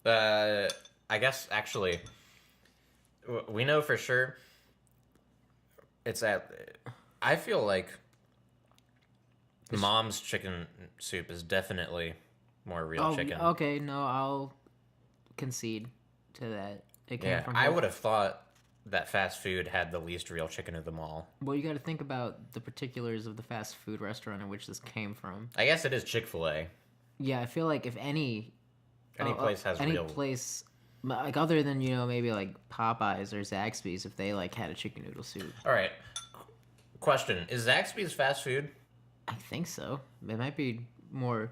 Speaker 2: I guess, actually, we know for sure it's at... I feel like Mom's chicken soup is definitely more real chicken.
Speaker 1: Okay, no, I'll concede to that. it came
Speaker 2: Yeah,
Speaker 1: from.
Speaker 2: I would have thought that fast food had the least real chicken of them all.
Speaker 1: Well, you got to think about the particulars of the fast food restaurant in which this came from.
Speaker 2: I guess it is Chick-fil-A.
Speaker 1: Yeah, I feel like if any
Speaker 2: Place has
Speaker 1: any
Speaker 2: real...
Speaker 1: place like other than maybe like Popeyes or Zaxby's, if they like had a chicken noodle soup.
Speaker 2: All right. Question: is Zaxby's fast food?
Speaker 1: I think so. It might be more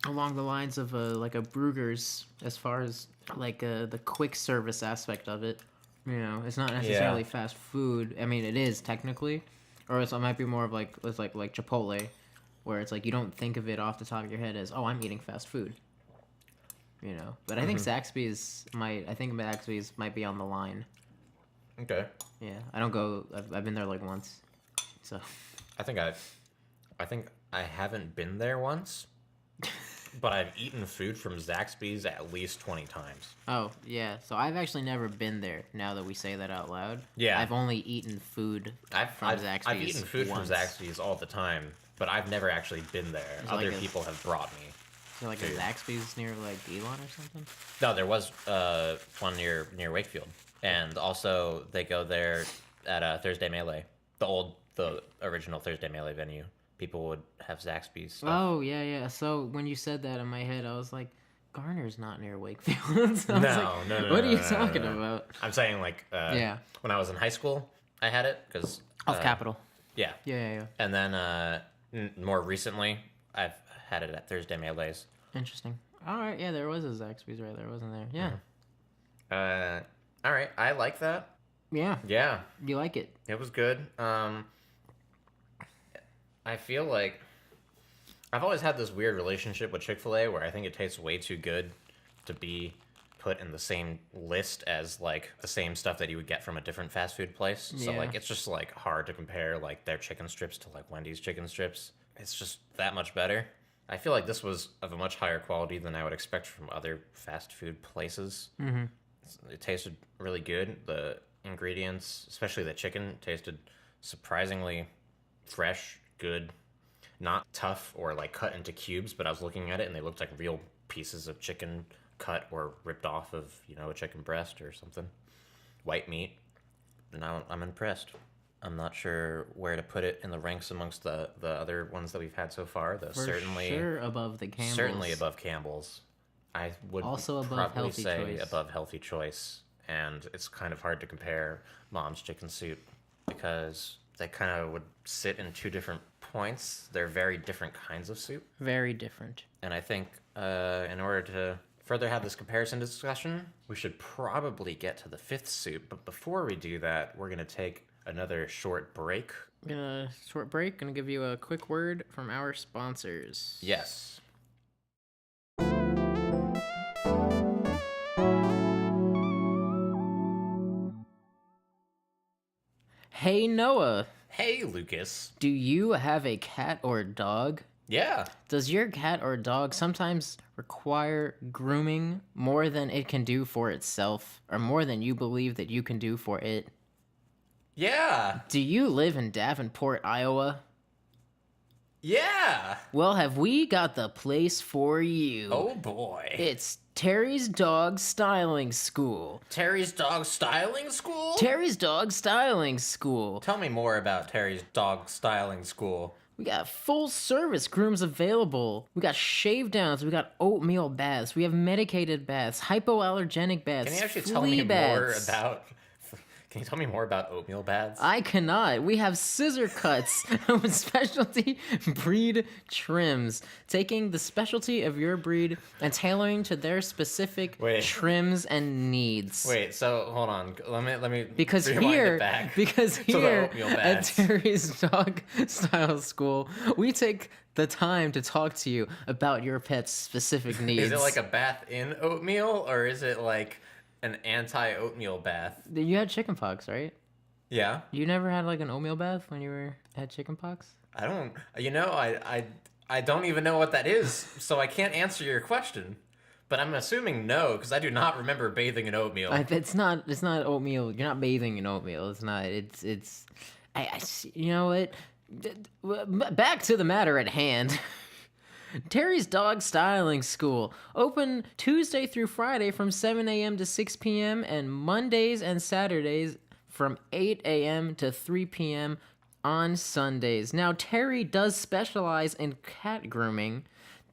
Speaker 1: along the lines of like a Bruegger's as far as like the quick service aspect of it. It's not necessarily fast food. I mean, it is technically, or it might be more of like it's like Chipotle, where it's like you don't think of it off the top of your head as, oh, I'm eating fast food. But I think Zaxby's might be on the line.
Speaker 2: Okay.
Speaker 1: Yeah, I don't go. I've been there like once, so.
Speaker 2: I think I haven't been there once, but I've eaten food from Zaxby's at least 20 times.
Speaker 1: Oh, yeah. So I've actually never been there, now that we say that out loud.
Speaker 2: Yeah.
Speaker 1: I've only eaten food from Zaxby's
Speaker 2: I've eaten food
Speaker 1: once.
Speaker 2: from Zaxby's all the time, but I've never actually been there. Other people have brought me.
Speaker 1: Is there like a Zaxby's near like Elon or something?
Speaker 2: No, there was one near Wakefield. And also they go there at Thursday Melee. The original Thursday Melee venue. People would have Zaxby's stuff.
Speaker 1: Oh, yeah. So when you said that in my head, I was like, Garner's not near Wakefield. So
Speaker 2: No.
Speaker 1: What are you talking about?
Speaker 2: I'm saying when I was in high school, I had it because
Speaker 1: Off Capitol.
Speaker 2: Yeah.
Speaker 1: Yeah.
Speaker 2: And then more recently, I've had it at Thursday Melees.
Speaker 1: Interesting. All right, yeah, there was a Zaxby's right there, wasn't there? Yeah.
Speaker 2: All right, I like that.
Speaker 1: Yeah.
Speaker 2: Yeah.
Speaker 1: You like it?
Speaker 2: It was good. I feel like I've always had this weird relationship with Chick-fil-A where I think it tastes way too good to be put in the same list as like the same stuff that you would get from a different fast food place. So
Speaker 1: Yeah.
Speaker 2: like it's just like hard to compare like their chicken strips to like Wendy's chicken strips. It's just that much better. I feel like this was of a much higher quality than I would expect from other fast food places.
Speaker 1: Mm-hmm.
Speaker 2: It tasted really good. The ingredients, especially the chicken, tasted surprisingly fresh, good, not tough or like cut into cubes, but I was looking at it and they looked like real pieces of chicken cut or ripped off of, a chicken breast or something. White meat. And I'm impressed. I'm not sure where to put it in the ranks amongst the other ones that we've had so far. Certainly
Speaker 1: sure above the Campbell's.
Speaker 2: Certainly above Campbell's. I would
Speaker 1: also above
Speaker 2: probably
Speaker 1: Healthy
Speaker 2: say
Speaker 1: Choice.
Speaker 2: above Healthy Choice. And it's kind of hard to compare Mom's Chicken Soup because they kind of would sit in two different points. They're very different kinds of soup.
Speaker 1: Very different.
Speaker 2: And I think in order to further have this comparison discussion, we should probably get to the fifth soup. But before we do that, we're going to take another short break.
Speaker 1: Short break. Gonna give you a quick word from our sponsors.
Speaker 2: Yes.
Speaker 1: Hey, Noah.
Speaker 2: Hey, Lucas.
Speaker 1: Do you have a cat or dog?
Speaker 2: Yeah.
Speaker 1: Does your cat or dog sometimes require grooming more than it can do for itself, or more than you believe that you can do for it?
Speaker 2: Yeah.
Speaker 1: Do you live in Davenport, Iowa?
Speaker 2: Yeah.
Speaker 1: Well, have we got the place for you?
Speaker 2: Oh, boy.
Speaker 1: It's Terry's Dog Styling School.
Speaker 2: Terry's Dog Styling School?
Speaker 1: Terry's Dog Styling School.
Speaker 2: Tell me more about Terry's Dog Styling School.
Speaker 1: We got full service grooms available. We got shave downs. We got oatmeal baths. We have medicated baths, hypoallergenic baths.
Speaker 2: Can you actually
Speaker 1: flea
Speaker 2: tell me
Speaker 1: baths.
Speaker 2: more about... Can you tell me more about oatmeal baths?
Speaker 1: I cannot. We have scissor cuts with specialty breed trims, taking the specialty of your breed and tailoring to their specific trims and needs.
Speaker 2: Wait, so hold on. Let me
Speaker 1: Because
Speaker 2: rewind
Speaker 1: here,
Speaker 2: it back
Speaker 1: because
Speaker 2: to the
Speaker 1: here
Speaker 2: oatmeal
Speaker 1: at
Speaker 2: baths.
Speaker 1: Terry's Dog Style School, we take the time to talk to you about your pet's specific needs.
Speaker 2: Is it like a bath in oatmeal, or is it like an anti-oatmeal bath?
Speaker 1: You had chickenpox, right?
Speaker 2: Yeah.
Speaker 1: You never had like an oatmeal bath when you had chickenpox?
Speaker 2: I don't. I don't even know what that is, so I can't answer your question. But I'm assuming no, because I do not remember bathing in oatmeal.
Speaker 1: It's not oatmeal. You're not bathing in oatmeal. It's not. You know what? Back to the matter at hand. Terry's Dog Styling School. Open Tuesday through Friday from 7 a.m. to 6 p.m. and Mondays and Saturdays from 8 a.m. to 3 p.m. on Sundays. Now, Terry does specialize in cat grooming.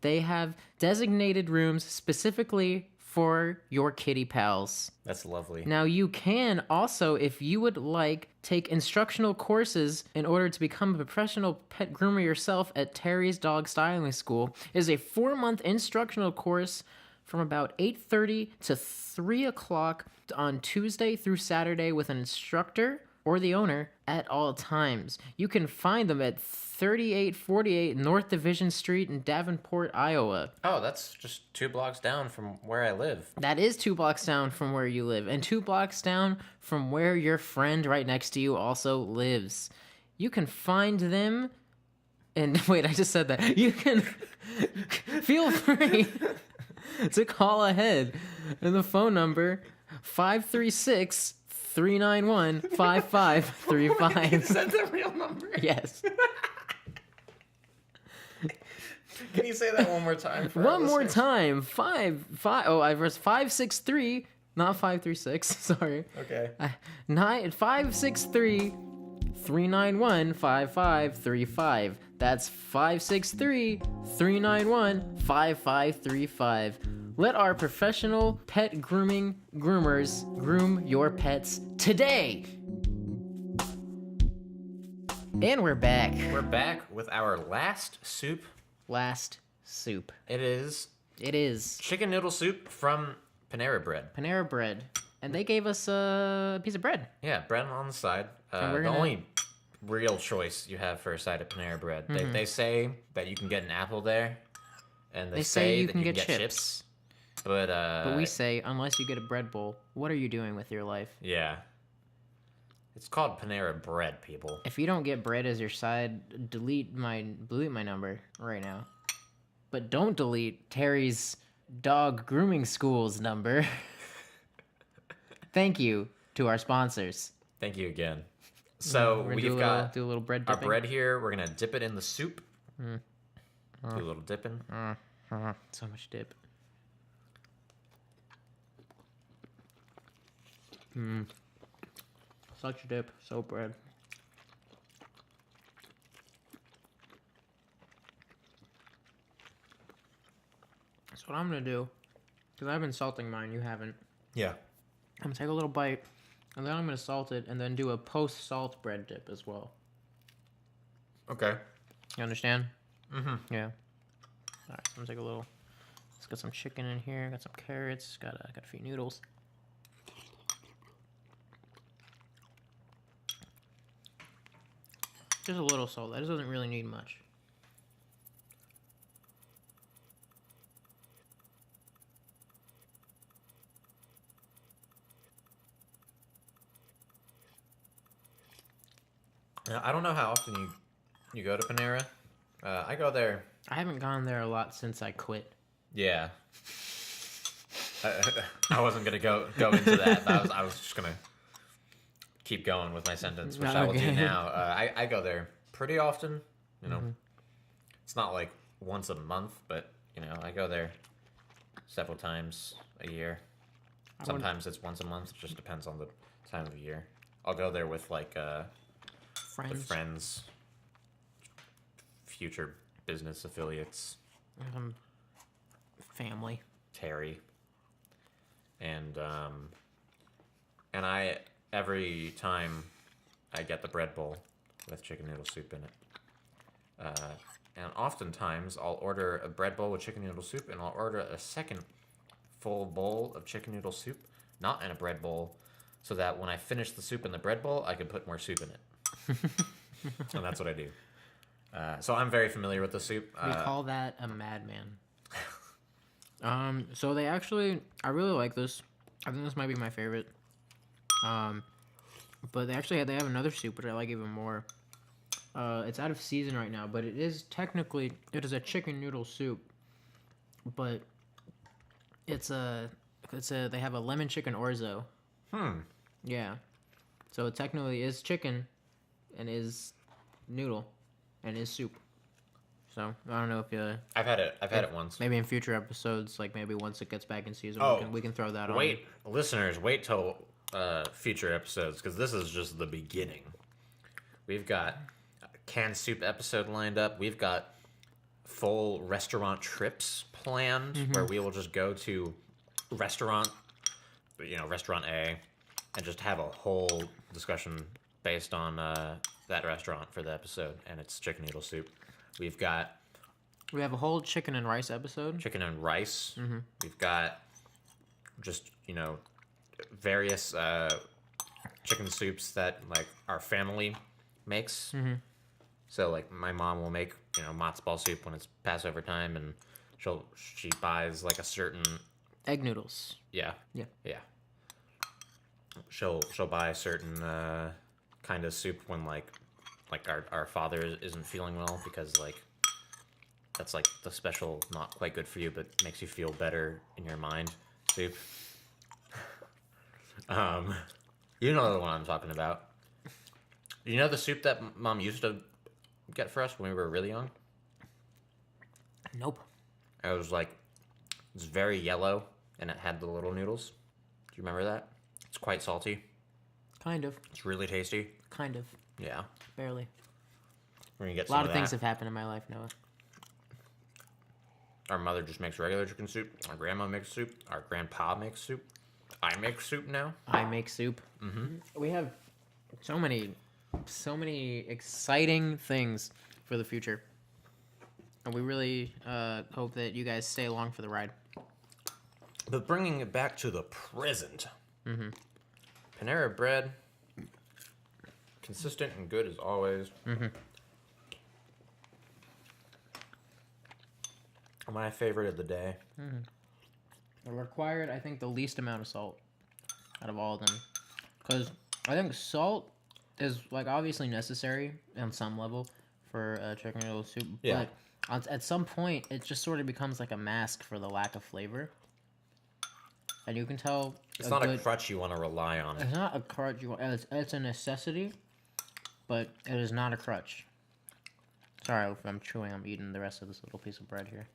Speaker 1: They have designated rooms specifically for your kitty pals.
Speaker 2: That's lovely.
Speaker 1: Now, you can also, if you would like, take instructional courses in order to become a professional pet groomer yourself at Terry's Dog Styling School. It is a 4-month instructional course from about 8:30 to 3 o'clock on Tuesday through Saturday with an instructor or the owner at all times. You can find them at 3848 North Division Street in Davenport, Iowa.
Speaker 2: Oh, that's just 2 blocks down from where I live.
Speaker 1: That is 2 blocks down from where you live, and 2 blocks down from where your friend right next to you also lives. You can find them, and wait, I just said that. You can feel free to call ahead, and the phone number 536-391-5535.
Speaker 2: Is that the real number?
Speaker 1: Yes.
Speaker 2: Can you say that one more time? For our
Speaker 1: One more
Speaker 2: listeners?
Speaker 1: time. 563, not 536. Sorry.
Speaker 2: Okay.
Speaker 1: 563-391-5535. That's 563-391-5535. Let our professional pet grooming groomers groom your pets today. And we're back.
Speaker 2: We're back with our last soup.
Speaker 1: Last soup.
Speaker 2: It is
Speaker 1: It is
Speaker 2: chicken noodle soup from Panera Bread.
Speaker 1: Panera Bread. And they gave us a piece of bread.
Speaker 2: Yeah, bread on the side.
Speaker 1: we're
Speaker 2: The
Speaker 1: gonna-
Speaker 2: only real choice you have for a side of Panera Bread. They say that you can get an apple there, and they
Speaker 1: say you
Speaker 2: that
Speaker 1: can
Speaker 2: you
Speaker 1: get
Speaker 2: can get
Speaker 1: chips.
Speaker 2: But
Speaker 1: But we say, unless you get a bread bowl, what are you doing with your life?
Speaker 2: yeah, it's called Panera Bread, people.
Speaker 1: If you don't get bread as your side, delete my number right now. But don't delete Terry's dog grooming school's number. Thank you to our sponsors.
Speaker 2: Thank you again. So
Speaker 1: We're gonna
Speaker 2: we've got
Speaker 1: do a little bread
Speaker 2: our
Speaker 1: dipping.
Speaker 2: bread here. We're gonna dip it in the soup. Do a little dipping.
Speaker 1: So much dip. Such dip, so bread. That's what I'm gonna do. Because I've been salting mine, you haven't.
Speaker 2: Yeah.
Speaker 1: I'm gonna take a little bite, and then I'm gonna salt it, and then do a post-salt bread dip as well.
Speaker 2: Okay.
Speaker 1: You understand?
Speaker 2: Mm-hmm.
Speaker 1: Yeah. Alright, I'm gonna take a little. Let's get some chicken in here, got some carrots, got a few noodles. Just a little salt. That doesn't really need much.
Speaker 2: Now, I don't know how often you go to Panera. I go there.
Speaker 1: I haven't gone there a lot since I quit.
Speaker 2: Yeah. I wasn't gonna go into that. I was just gonna keep going with my sentence, which I will do
Speaker 1: Okay.
Speaker 2: now. I go there pretty often. You know, it's not like once a month, but you know, I go there several times a year. Sometimes it's once a month. It just depends on the time of year. I'll go there with like friends, future business affiliates,
Speaker 1: Family.
Speaker 2: Terry, and I every time I get the bread bowl with chicken noodle soup in it, and oftentimes I'll order a bread bowl with chicken noodle soup, and I'll order a second full bowl of chicken noodle soup, not in a bread bowl, so that when I finish the soup in the bread bowl, I can put more soup in it. And that's what I do. So I'm very familiar with the soup.
Speaker 1: We call that a madman. So they actually, I really like this. I think this might be my favorite. But they have another soup which I like even more. It's out of season right now, but it is a chicken noodle soup. But they have a lemon chicken orzo. Yeah. So it technically is chicken and is noodle and is soup. So I don't know if you.
Speaker 2: I've had it once.
Speaker 1: Maybe in future episodes, like maybe once it gets back in season, we can throw that on.
Speaker 2: Wait, listeners, wait till future episodes because this is just the beginning. We've got a canned soup episode lined up. We've got full restaurant trips planned where we will just go to restaurant A, and just have a whole discussion based on that restaurant for the episode, and it's chicken noodle soup. We
Speaker 1: have a whole chicken and rice episode.
Speaker 2: Chicken and rice. We've got just, various chicken soups that, like, our family makes. So, like, my mom will make, matzo ball soup when it's Passover time, and she buys, like, a certain...
Speaker 1: Egg noodles.
Speaker 2: Yeah.
Speaker 1: Yeah.
Speaker 2: Yeah. She'll buy a certain kind of soup when, like our father isn't feeling well, because, like, that's, like, the special, not quite good for you, but makes you feel better in your mind soup. You know the one I'm talking about. You know the soup that Mom used to get for us when we were really young?
Speaker 1: Nope.
Speaker 2: It's very yellow, and it had the little noodles. Do you remember that? It's quite salty.
Speaker 1: Kind of.
Speaker 2: It's really tasty.
Speaker 1: Kind of.
Speaker 2: Yeah.
Speaker 1: Barely.
Speaker 2: We're gonna get
Speaker 1: a lot
Speaker 2: some
Speaker 1: of
Speaker 2: that.
Speaker 1: things have happened in my life, Noah.
Speaker 2: Our mother just makes regular chicken soup. Our grandma makes soup. Our grandpa makes soup. I make soup now.
Speaker 1: I make soup. We have so many exciting things for the future, and we really hope that you guys stay along for the ride.
Speaker 2: But bringing it back to the present, Panera Bread, consistent and good as always. My favorite of the day.
Speaker 1: Required, I think, the least amount of salt out of all of them, because I think salt is, like, obviously necessary on some level for chicken noodle soup.
Speaker 2: Yeah.
Speaker 1: But at some point, it just sort of becomes like a mask for the lack of flavor. And you can tell...
Speaker 2: It's not a crutch you want to rely on.
Speaker 1: It's not a crutch. It's a necessity, but it is not a crutch. Sorry if I'm chewing. I'm eating the rest of this little piece of bread here.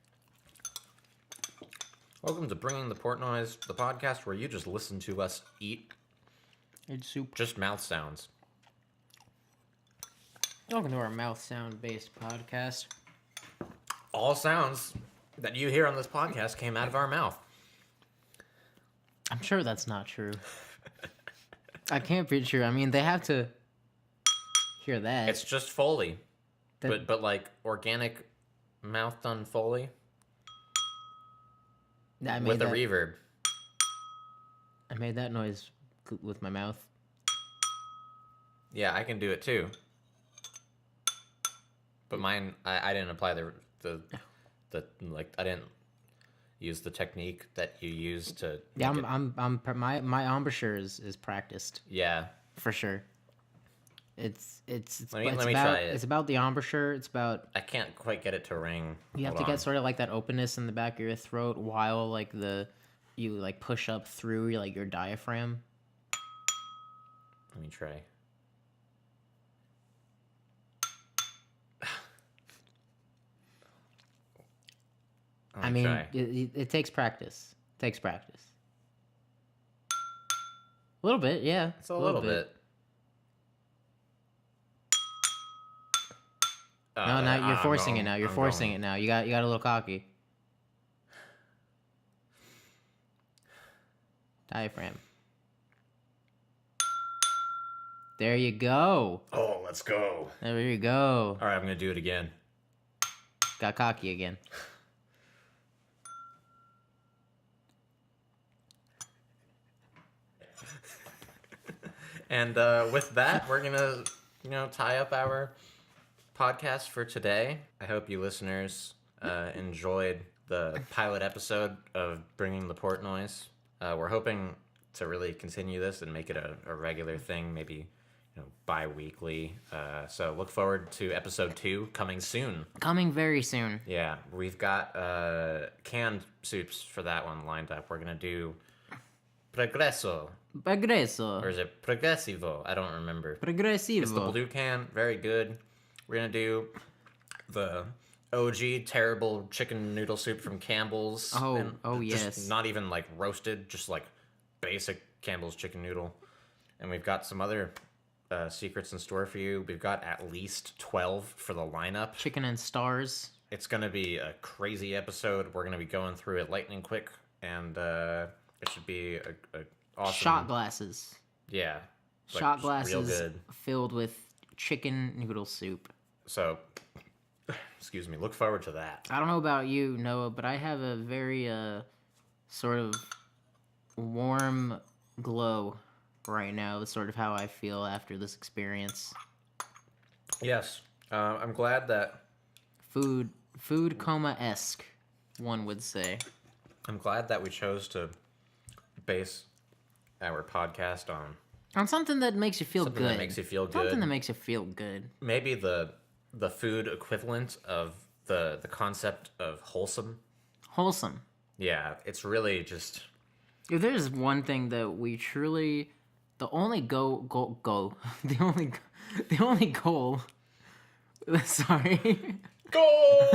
Speaker 2: Welcome to Bringing the PortNoise, the podcast where you just listen to us eat.
Speaker 1: It's soup.
Speaker 2: Just mouth sounds.
Speaker 1: Welcome to our mouth sound-based podcast.
Speaker 2: All sounds that you hear on this podcast came out of our mouth.
Speaker 1: I'm sure that's not true. I can't be true. I mean, they have to hear that.
Speaker 2: It's just Foley. But like organic mouth done Foley. With the reverb.
Speaker 1: I made that noise with my mouth.
Speaker 2: Yeah, I can do it too. But mine, I didn't apply the like, I didn't use the technique that you use to.
Speaker 1: Yeah, my embouchure is practiced.
Speaker 2: Yeah,
Speaker 1: for sure. It's
Speaker 2: let me
Speaker 1: about,
Speaker 2: try it.
Speaker 1: It's about the embouchure. It's about.
Speaker 2: I can't quite get it to ring.
Speaker 1: You have to get sort of like that openness in the back of your throat while like you like push up through your diaphragm.
Speaker 2: Let me try.
Speaker 1: I mean, it takes practice. It takes practice. A little bit, yeah.
Speaker 2: It's a little bit.
Speaker 1: No, now you're forcing it now. You're forcing it now. You got a little cocky. Diaphragm. There you go.
Speaker 2: Oh, let's go.
Speaker 1: There you go.
Speaker 2: All right, I'm going to do it again.
Speaker 1: Got cocky again.
Speaker 2: And with that, we're going to, tie up our podcast for today. I hope you listeners enjoyed the pilot episode of Bringing the PortNoise. We're hoping to really continue this and make it a regular thing, maybe bi-weekly. So look forward to episode 2 coming soon.
Speaker 1: Coming very soon.
Speaker 2: Yeah, we've got canned soups for that one lined up. We're going to do Progresso.
Speaker 1: Progresso.
Speaker 2: Or is it Progressivo? I don't remember.
Speaker 1: Progressivo.
Speaker 2: It's the blue can. Very good. We're going to do the OG terrible chicken noodle soup from Campbell's.
Speaker 1: Oh,
Speaker 2: just
Speaker 1: yes.
Speaker 2: not even like roasted, just like basic Campbell's chicken noodle. And we've got some other secrets in store for you. We've got at least 12 for the lineup.
Speaker 1: Chicken and stars.
Speaker 2: It's going to be a crazy episode. We're going to be going through it lightning quick, and it should be a awesome...
Speaker 1: Shot glasses.
Speaker 2: Yeah.
Speaker 1: Shot
Speaker 2: real
Speaker 1: glasses
Speaker 2: good.
Speaker 1: filled with chicken noodle soup.
Speaker 2: So, excuse me, look forward to that.
Speaker 1: I don't know about you, Noah, but I have a very sort of warm glow right now. That's sort of how I feel after this experience.
Speaker 2: Yes. I'm glad that...
Speaker 1: Food coma-esque, one would say.
Speaker 2: I'm glad that we chose to base our podcast on
Speaker 1: something that makes you feel
Speaker 2: something
Speaker 1: good.
Speaker 2: that makes you feel good.
Speaker 1: Something that makes you feel good.
Speaker 2: Maybe the food equivalent of the concept of wholesome.
Speaker 1: Wholesome.
Speaker 2: Yeah, it's really just...
Speaker 1: If there's one thing that we truly... The only goal... The only goal... Sorry. Go!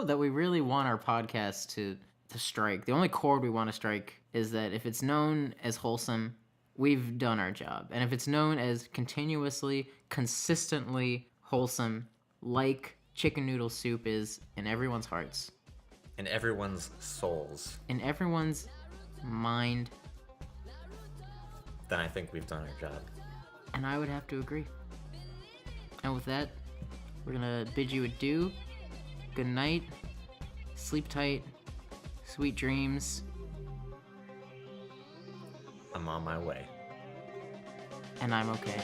Speaker 1: That we really want our podcast to strike. The only chord we want to strike is that if it's known as wholesome, we've done our job. And if it's known as continuously, consistently wholesome, like chicken noodle soup is in everyone's hearts.
Speaker 2: In everyone's souls.
Speaker 1: In everyone's mind.
Speaker 2: Then I think we've done our job.
Speaker 1: And I would have to agree. And with that, we're gonna bid you adieu. Good night. Sleep tight. Sweet dreams.
Speaker 2: I'm on my way.
Speaker 1: And I'm okay.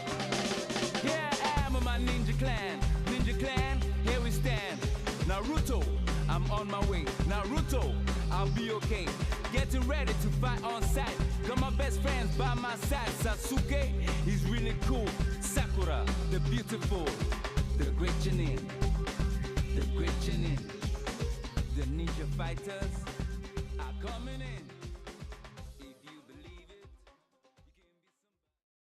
Speaker 3: Here I am with my ninja clan. Ninja clan, here we stand. Naruto, I'm on my way. Naruto, I'll be okay. Getting ready to fight on sight. Got my best friends by my side. Sasuke, he's really cool. Sakura, the beautiful. The great Chunin. The great Chunin. The ninja fighters.